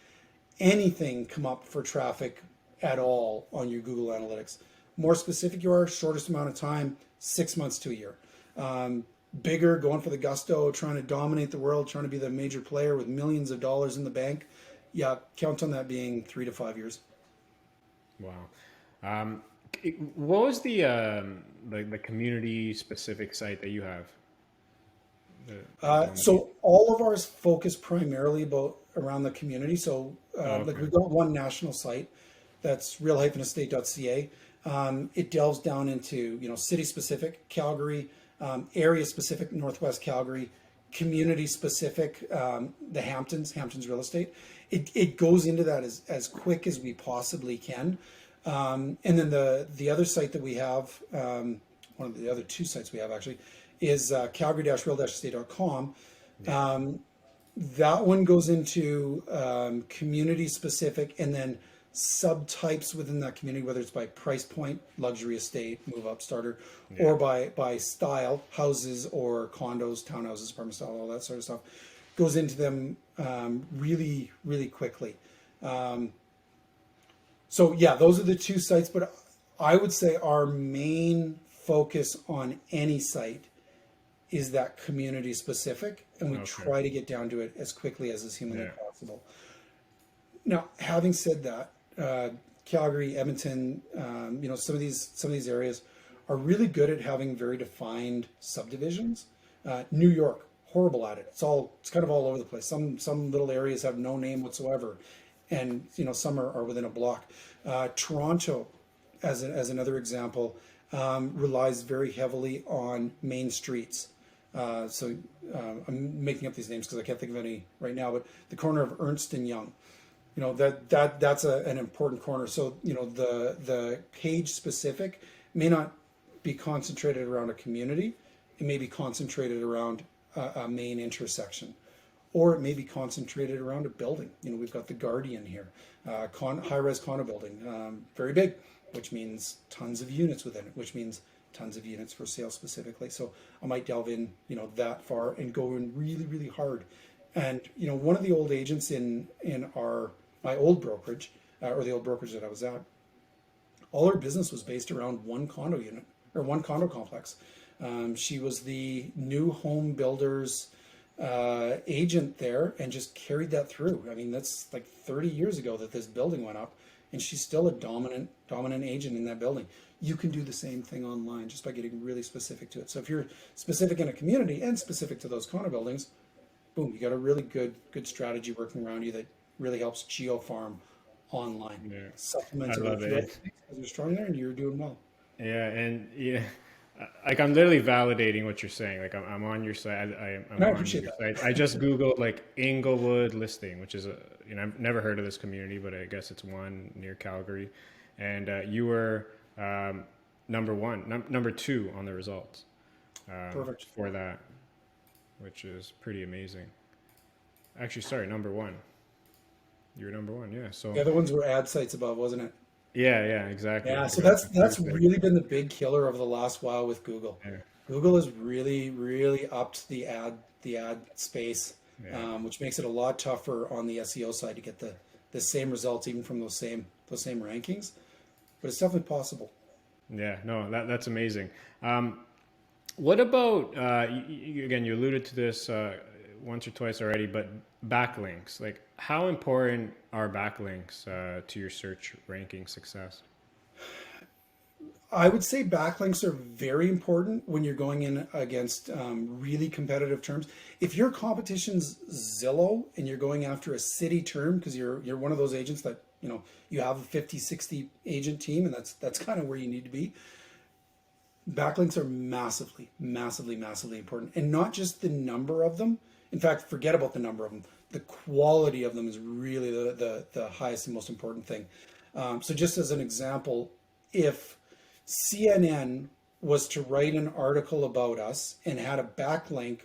anything come up for traffic at all on your Google Analytics. More specific you are, shortest amount of time, 6 months to a year. Bigger, going for the gusto, trying to dominate the world, trying to be the major player with millions of dollars in the bank. Yeah, count on that being 3 to 5 years. Wow. What was the community specific site that you have? The one that you. So all of ours focus primarily about around the community. So Oh, like okay. we've got one national site that's real-estate.ca. It delves down into city specific Calgary, area specific Northwest Calgary, community specific the Hamptons real estate. It goes into that as quick as we possibly can. And then the other site that we have, one of the other two sites we have actually, is calgary-real-estate.com. Yeah. That one goes into community specific and then subtypes within that community, whether it's by price point, luxury estate, move up starter, Yeah. or by style, houses or condos, townhouses, apartment style, all that sort of stuff. Goes into them really, really quickly. So yeah, those are the two sites, but I would say our main focus on any site is that community specific, and we Okay. try to get down to it as quickly as is humanly Yeah. possible. Now, having said that, Calgary, Edmonton, some of these areas are really good at having very defined subdivisions. New York, horrible at it. It's kind of all over the place. Some little areas have no name whatsoever, and some are within a block. Toronto, as another example, relies very heavily on main streets. I'm making up these names because I can't think of any right now, but the corner of Ernst and Young, that's an important corner. So the page specific may not be concentrated around a community. It may be concentrated around a main intersection, or it may be concentrated around a building. We've got the Guardian here, high-res condo building, very big, which means tons of units within it, which means tons of units for sale specifically. So I might delve in, that far and go in really, really hard. And one of the old agents in my old brokerage, or the old brokerage that I was at, all her business was based around one condo unit or one condo complex. She was the new home builders agent there and just carried that through. I mean, that's like 30 years ago that this building went up, and she's still a dominant agent in that building. You can do the same thing online just by getting really specific to it. So if you're specific in a community and specific to those condo buildings, boom, you got a really good strategy working around you that really helps geo farm online. Yeah. I Supplements it with a love few other it. things because you're strong there and you're doing well. Yeah, and yeah, like I'm literally validating what you're saying. Like I'm on your site. I'm And I on appreciate your that. site. I just Googled like Inglewood listing, which is I've never heard of this community, but I guess it's one near Calgary, and you were um, number one, number two on the results Perfect. for that, which is pretty amazing. Actually, sorry, number one. You're number one, yeah. The So other ones were ad sites above, wasn't it? yeah, exactly. Yeah, I so got that's confused there. really been the big killer over the last while with Google. Yeah, Google has really upped the ad space, yeah, which makes it a lot tougher on the SEO side to get the same results even from those same rankings. But it's definitely possible. yeah. No, that's amazing. What about again? You alluded to this once or twice already, but backlinks. Like, how important are backlinks to your search ranking success? I would say backlinks are very important when you're going in against really competitive terms. If your competition's Zillow and you're going after a city term because you're one of those agents that you have a 50, 60 agent team and that's kind of where you need to be. Backlinks are massively important, and not just the number of them. In fact, forget about the number of them. The quality of them is really the highest and most important thing. So just as an example, if CNN was to write an article about us and had a backlink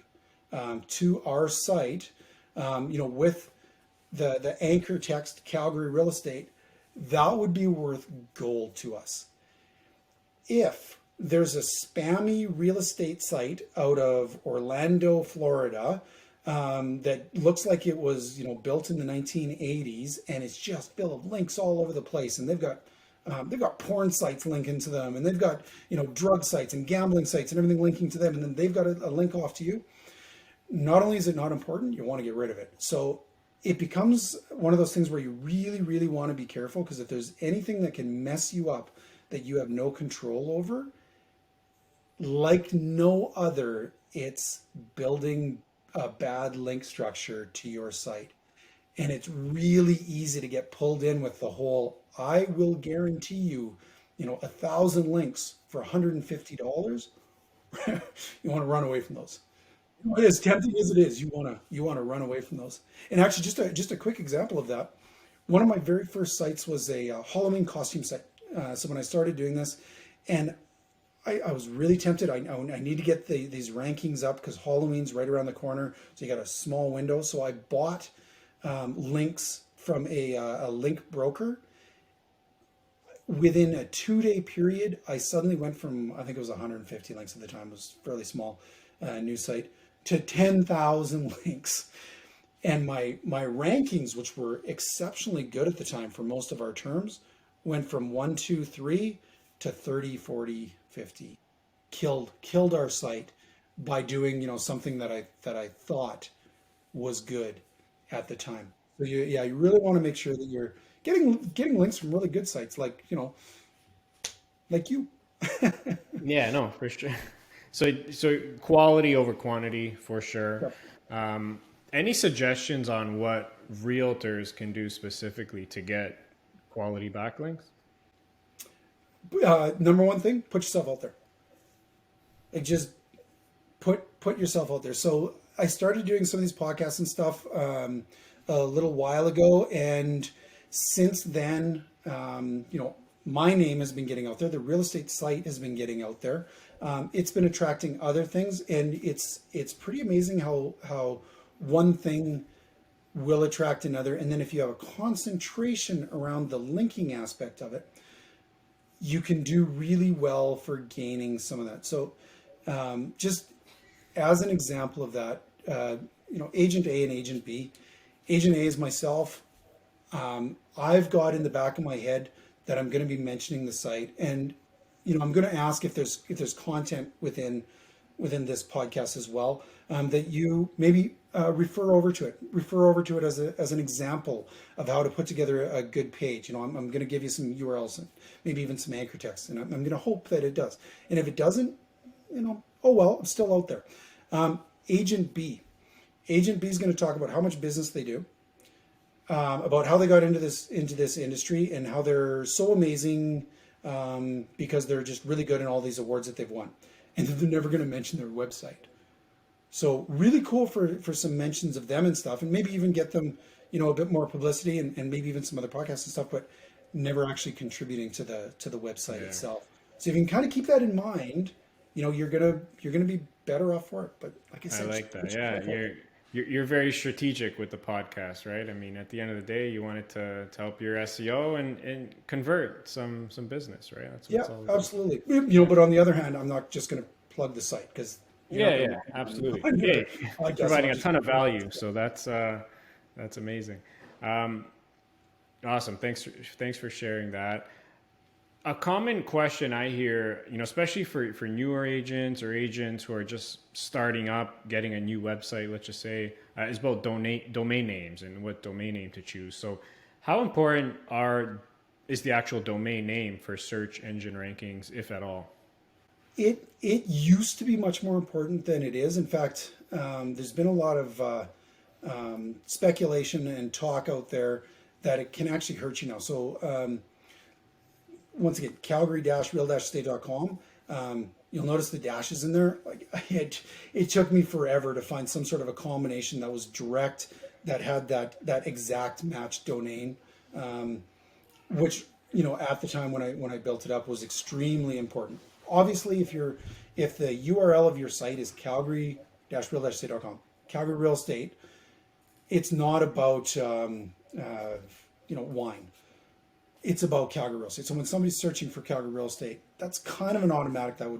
to our site, with the anchor text Calgary real estate, that would be worth gold to us. If there's a spammy real estate site out of Orlando, Florida, that looks like it was, built in the 1980s, and it's just full of links all over the place, and they've got porn sites linking to them, and they've got drug sites and gambling sites and everything linking to them, and then they've got a link off to you. Not only is it not important, you want to get rid of it. So it becomes one of those things where you really want to be careful, because if there's anything that can mess you up that you have no control over, like no other, it's building a bad link structure to your site. And it's really easy to get pulled in with the whole, I will guarantee you, 1,000 links for $150. You want to run away from those. As tempting as it is, you want to run away from those. And actually, just a quick example of that. One of my very first sites was a Halloween costume site. So when I started doing this, and I was really tempted. I need to get these rankings up because Halloween's right around the corner. So you got a small window. So I bought links from a link broker. Within a 2-day period, I suddenly went from, I think it was 150 links at the time, it was fairly small news site, to 10,000 links. And my rankings, which were exceptionally good at the time for most of our terms, went from 1, 2, 3 to 30, 40, 50. Killed our site by doing something that I thought was good at the time. So you really want to make sure that you're getting links from really good sites like you. Yeah, no, for sure. So quality over quantity for sure. Any suggestions on what realtors can do specifically to get quality backlinks? Number one thing, put yourself out there. Like, just put yourself out there. So I started doing some of these podcasts and stuff a little while ago, and since then, my name has been getting out there. The real estate site has been getting out there. It's been attracting other things, and it's pretty amazing how one thing will attract another. And then if you have a concentration around the linking aspect of it, you can do really well for gaining some of that. So just as an example of that, agent A and agent B. Agent A is myself. I've got in the back of my head that I'm going to be mentioning the site, and I'm going to ask if there's content within this podcast as well, that you maybe refer over to it as an example of how to put together a good page. I'm going to give you some URLs and maybe even some anchor text, and I'm going to hope that it does. And if it doesn't, oh well, I'm still out there. Agent B. Agent B is going to talk about how much business they do, about how they got into this industry, and how they're so amazing because they're just really good in all these awards that they've won, and they're never going to mention their website. So really cool for some mentions of them and stuff, and maybe even get them a bit more publicity, and maybe even some other podcasts and stuff. But never actually contributing to the website Yeah. itself. So if you can kind of keep that in mind, you're gonna be better off for it. But like I I said, just like that. put your Yeah, stuff out you're very strategic with the podcast, right? I mean, at the end of the day, you want it to help your SEO and convert some business, right? That's what there. it's all Yeah, about. absolutely. Yeah. But on the other hand, I'm not just gonna plug the site because you're not Yeah, gonna yeah, want it absolutely. on your Hey, podcast. So providing I'll a just ton of value, so that's amazing. Um, awesome. Thanks for sharing that. A common question I hear, especially for newer agents or agents who are just starting up, getting a new website, let's just say, is about domain names and what domain name to choose. So, how important is the actual domain name for search engine rankings, if at all? it used to be much more important than it is. In fact, there's been a lot of speculation and talk out there that it can actually hurt you now. So once again, calgary-real-estate.com. You'll notice the dashes in there. Like it took me forever to find some sort of a combination that was direct, that had that exact match domain, which at the time when I built it up was extremely important. Obviously, if the URL of your site is calgary-real-estate.com, Calgary Real Estate, it's not about wine. It's about Calgary real estate. So when somebody's searching for Calgary real estate, that's kind of an automatic that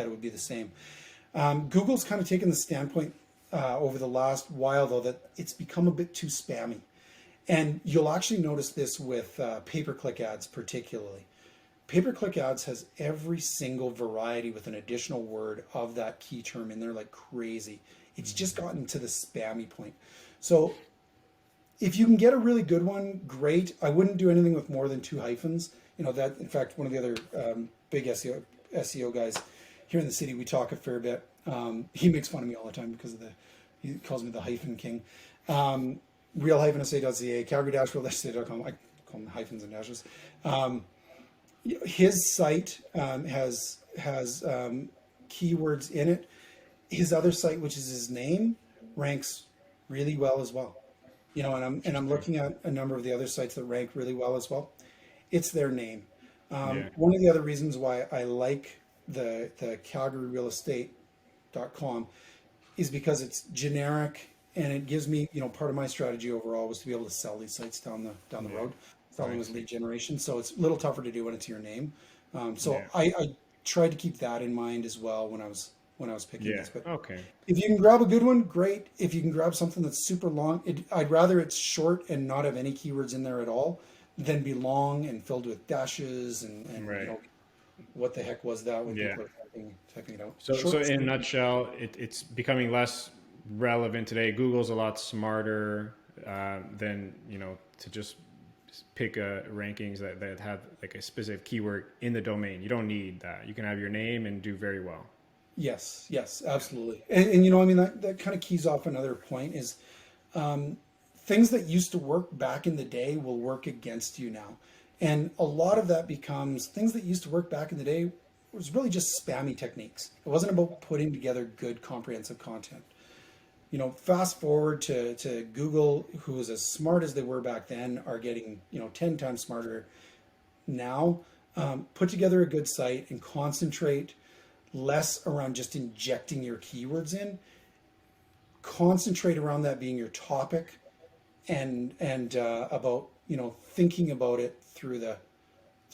it would be the same. Google's kind of taken the standpoint over the last while though that it's become a bit too spammy, and you'll actually notice this with pay-per-click ads particularly. Pay-per-click ads has every single variety with an additional word of that key term in there like crazy. It's just gotten to the spammy point. So if you can get a really good one, great. I wouldn't do anything with more than two hyphens. That, in fact, one of the other big SEO guys here in the city, we talk a fair bit. He makes fun of me all the time because he calls me the hyphen king. Real-sa.ca, calgary-real-estate.com. I call them hyphens and dashes. His site has keywords in it. His other site, which is his name, ranks really well as well. And I'm Interesting. looking at a number of the other sites that rank really well as well. It's their name. Yeah. One of the other reasons why I like the calgaryrealestate.com is because it's generic and it gives me, part of my strategy overall was to be able to sell these sites down the Yeah. road. Sell them I as see. lead generation. So it's a little tougher to do when it's your name. So Yeah. I tried to keep that in mind as well when I was picking Yeah. these. But Okay. if you can grab a good one, great. If you can grab something that's super long, I'd rather it's short and not have any keywords in there at all than be long and filled with dashes and Right. what the heck was that when Yeah. people are typing it out. So Short, in a sweet. nutshell, it's becoming less relevant today. Google's a lot smarter than to just pick rankings that have like a specific keyword in the domain. You don't need that. You can have your name and do very well. Yes, absolutely. And I mean that kind of keys off another point is things that used to work back in the day will work against you now. And a lot of that becomes things that used to work back in the day was really just spammy techniques. It wasn't about putting together good comprehensive content. Fast forward to Google, who was as smart as they were back then, are getting, 10 times smarter now. Put together a good site and concentrate less around just injecting your keywords in. Concentrate around that being your topic and about thinking about it through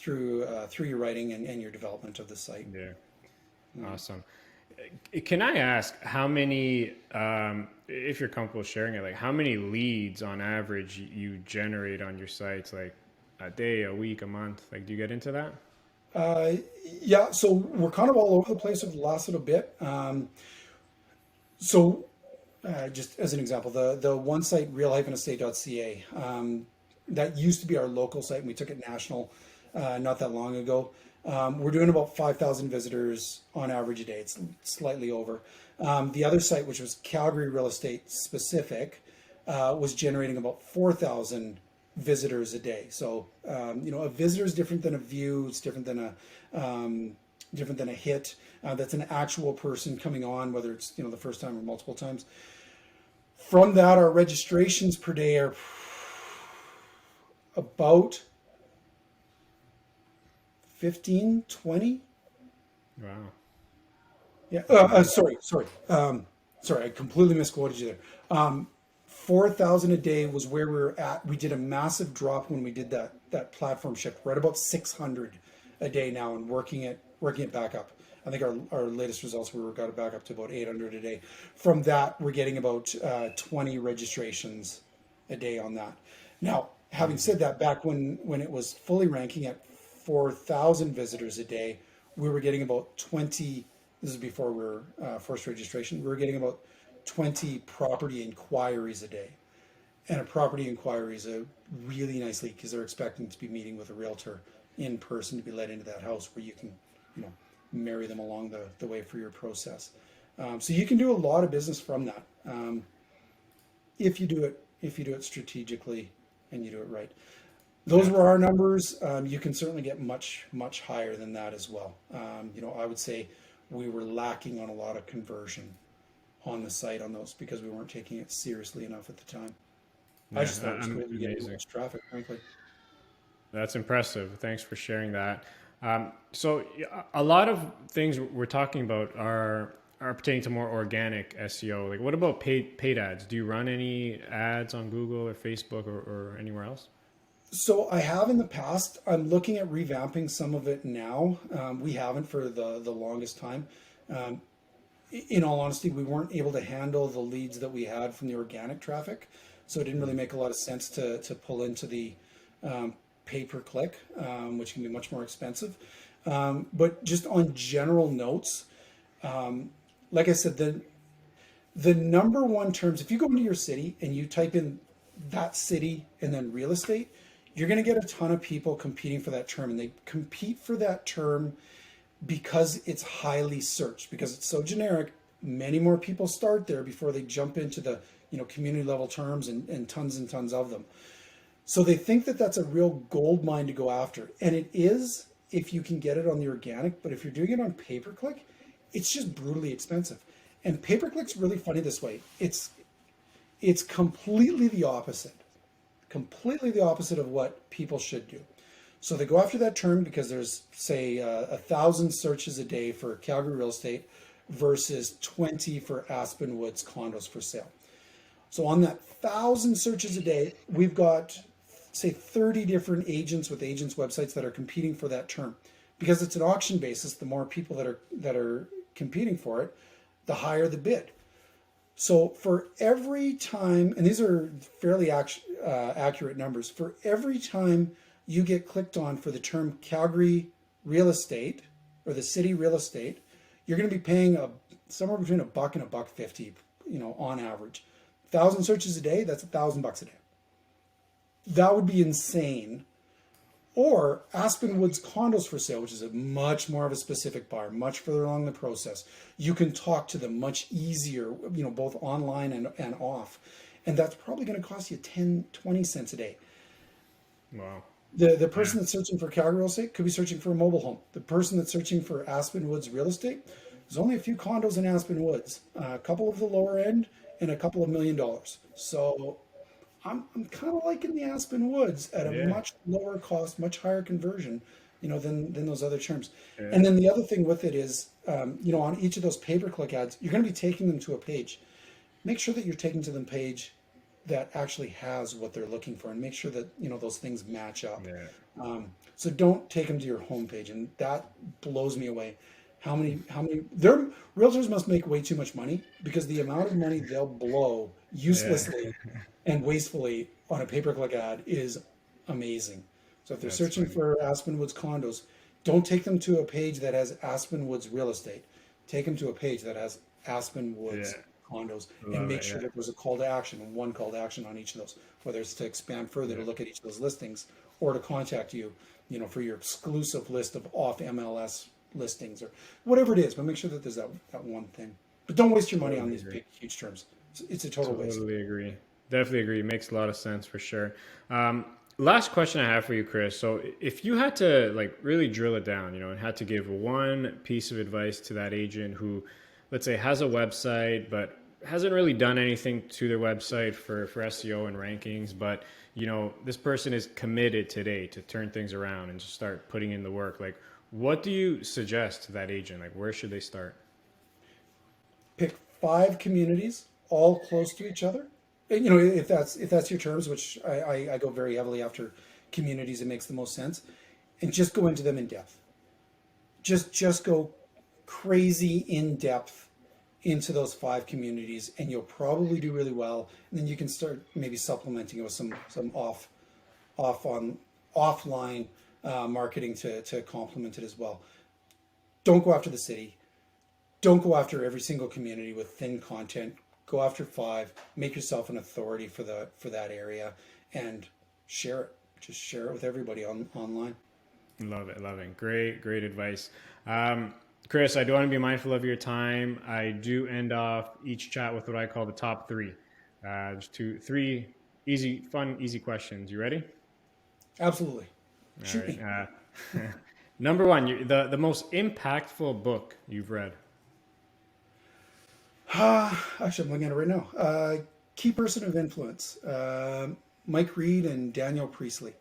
your writing and your development of the site. Yeah. Awesome. Can I ask how many, if you're comfortable sharing it, like how many leads on average you generate on your sites, like a day, a week, a month? Like, do you get into that? Uh, yeah, so we're kind of all over the place over the last little bit. So just as an example, the one site real-estate.ca, that used to be our local site and we took it national not that long ago. We're doing about 5,000 visitors on average a day. It's slightly over. The other site, which was Calgary Real Estate specific, was generating about 4,000 visitors a day. So, a visitor is different than a view. It's different than a hit. That's an actual person coming on, whether it's the first time or multiple times. From that, our registrations per day are about 15, 20. Wow. Yeah. That's amazing. Sorry. I completely misquoted you there. 4,000 a day was where we were at. We did a massive drop when we did that platform shift. We're at about 600 a day now, and working it back up. I think our latest results we got it back up to about 800 a day. From that, we're getting about 20 registrations a day on that. Now, having said that, back when it was fully ranking at 4,000 visitors a day, we were getting about 20. This is before we were forced registration. We were getting about 20 property inquiries a day. And a property inquiry is a really nice lead because they're expecting to be meeting with a realtor in person to be let into that house where you can, you know, marry them along the way for your process. So you can do a lot of business from that if you do it strategically and you do it right. Those Yeah. were our numbers. You can certainly get much higher than that as well. I would say we were lacking on a lot of conversion on the site on those because we weren't taking it seriously enough at the time. I Yeah. just thought it was cool to be getting that Amazing. much traffic, frankly. That's impressive. Thanks for sharing that. So a lot of things we're talking about are pertaining to more organic SEO. Like, what about paid ads? Do you run any ads on Google or Facebook or anywhere else? So I have in the past. I'm looking at revamping some of it now. We haven't for the longest time. Um, in all honesty, we weren't able to handle the leads that we had from the organic traffic, so it didn't really make a lot of sense to pull into the um, pay per click, which can be much more expensive. But just on general notes, like I said, the number one terms, if you go into your city and you type in that city and then real estate, you're going to get a ton of people competing for that term. And they compete for that term because it's highly searched, because it's so generic. Many more people start there before they jump into the community level terms and tons of them. So they think that that's a real gold mine to go after. And it is if you can get it on the organic, but if you're doing it on pay per click, it's just brutally expensive. And pay per click's really funny this way. It's completely the opposite of what people should do. So they go after that term because there's, say, 1,000 searches a day for Calgary real estate versus 20 for Aspen Woods condos for sale. So on that 1,000 searches a day, we've got, say, 30 different agents with agents websites that are competing for that term. Because it's an auction basis, the more people that are competing for it, the higher the bid. So for every time, and these are fairly accurate numbers, for every time you get clicked on for the term Calgary real estate or the city real estate, you're going to be paying somewhere between $1 and $1.50, on average. 1,000 searches a day, that's $1,000 a day. That would be insane. Or Aspen Woods condos for sale, which is a much more of a specific buyer, much further along the process. You can talk to them much easier, both online and off. And that's probably going to cost you 10, 20 cents a day. Wow. The Yeah. person that's searching for Calgary real estate could be searching for a mobile home. The person that's searching for Aspen Woods real estate, there's only a few condos in Aspen Woods, a couple of the lower end and a couple of $1 million. So I'm kind of liking the Aspen Woods at a Yeah. much lower cost, much higher conversion, than those other terms. Yeah. And then the other thing with it is, on each of those pay-per-click ads, you're going to be taking them to a page. Make sure that you're taking to them page that actually has what they're looking for, and make sure that those things match up. Yeah. So don't take them to your homepage, and that blows me away. How many their realtors must make way too much money because the amount of money they'll blow Yeah. uselessly and wastefully on a pay-per-click ad is amazing. So if they're That's searching funny. for Aspen Woods condos, don't take them to a page that has Aspen Woods real estate. Take them to a page that has Aspen Yeah. Woods condos, and Love make it. sure Yeah. that there's a call to action, one call to action on each of those, whether it's to expand further to Yeah. look at each of those listings or to contact you, for your exclusive list of off MLS listings or whatever it is. But make sure that there's that one thing. But don't waste your money on Totally these agree. big, huge terms. It's a total waste. Totally agree. Definitely agree. Makes a lot of sense for sure. Last question I have for you, Chris. So, if you had to like really drill it down, and had to give one piece of advice to that agent who, let's say, has a website but hasn't really done anything to their website for SEO and rankings, but this person is committed today to turn things around and just start putting in the work. Like, what do you suggest to that agent? Like, where should they start? Pick 5 communities, all close to each other. And, if that's your terms, which I go very heavily after communities, it makes the most sense, and just go into them in depth. Just go crazy in depth into those 5 communities, and you'll probably do really well. And then you can start maybe supplementing it with some offline marketing to complement it as well. Don't go after the city. Don't go after every single community with thin content. Go after 5. Make yourself an authority for that area, and share it. Just share it with everybody online. Love it, love it. Great advice. Chris, I do want to be mindful of your time. I do end off each chat with what I call the top 3. Just 3 easy questions. You ready? Absolutely. All Shoot me. right. Number 1, the most impactful book you've read. Actually, I'm looking at it right now. Key Person of Influence. Mike Reed and Daniel Priestley.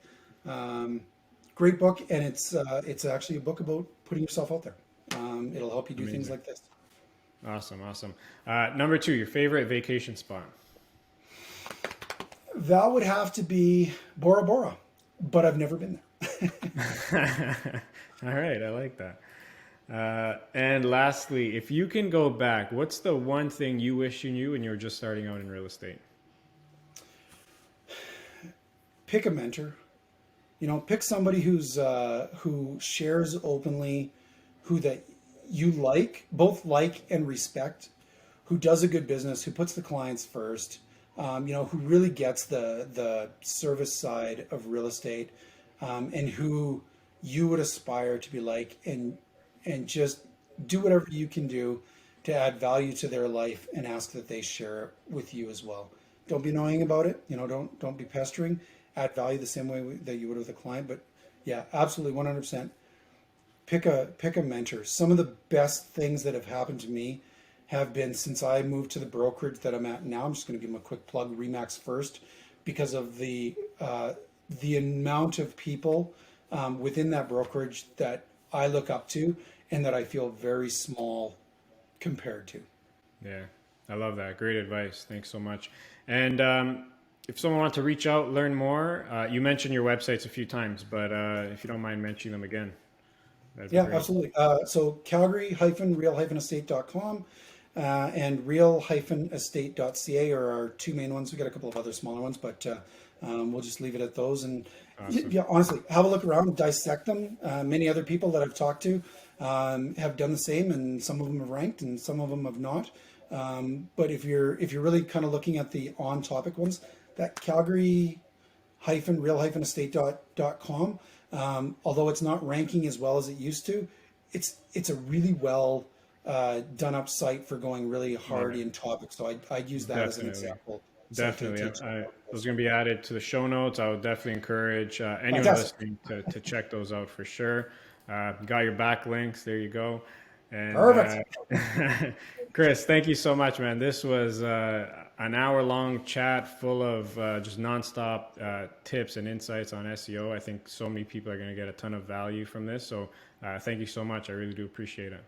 Great book, and it's actually a book about putting yourself out there. It'll help you do things Amazing. like this. Awesome. Number 2, your favorite vacation spot. That would have to be Bora Bora, but I've never been there. All right, I like that. And lastly, if you can go back, what's the one thing you wish you knew when you were just starting out in real estate? Pick a mentor. Pick somebody who shares openly, who that you both like and respect, who does a good business, who puts the clients first, who really gets the service side of real estate, and who you would aspire to be like, and just do whatever you can do to add value to their life, and ask that they share it with you as well. Don't be annoying about it. Don't be pestering. Add value the same way that you would with a client. But yeah, absolutely, 100%. Pick a mentor. Some of the best things that have happened to me have been since I moved to the brokerage that I'm at now. I'm just going to give them a quick plug, Remax first, because of the amount of people within that brokerage that I look up to, and that I feel very small compared to. Yeah, I love that. Great advice. Thanks so much. And if someone wants to reach out, learn more, you mentioned your websites a few times, but if you don't mind mentioning them again, that'd be Yeah, great. absolutely. So Calgary-real-estate.com and real-estate.ca are our 2 main ones. We got a couple of other smaller ones, but we'll just leave it at those. And Awesome. yeah, honestly, have a look around, dissect them. Many other people that I've talked to have done the same, and some of them have ranked, and some of them have not. But if you're really kind of looking at the on-topic ones, that Calgary-real-estate.com, although it's not ranking as well as it used to, it's a really well done up site for going really Love hard it. in topics. So I'd use that as an Definitely. example. So Definitely. to check out Those those. are going to be added to the show notes. I would definitely encourage anyone Fantastic. listening to check those out for sure. Got your backlinks. There you go. And Perfect. Chris, thank you so much, man. This was an hour-long chat full of just nonstop tips and insights on SEO. I think so many people are going to get a ton of value from this. So thank you so much. I really do appreciate it.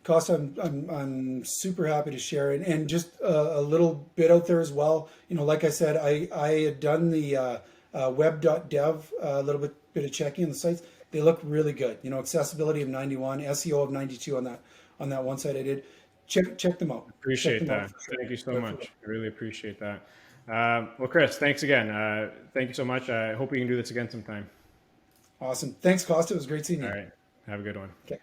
Costa, I'm super happy to share it, and just a little bit out there as well. Like I said, I had done the web.dev, a little bit of checking on the sites. They look really good. Accessibility of 91, SEO of 92 on that one site I did. Check them out. Check Appreciate them out that. for sure. Thank you so They're for real. much. I really appreciate that. Well, Chris, thanks again. Thank you so much. I hope we can do this again sometime. Awesome. Thanks, Costa. It was great seeing All you. right. Have a good one. Okay.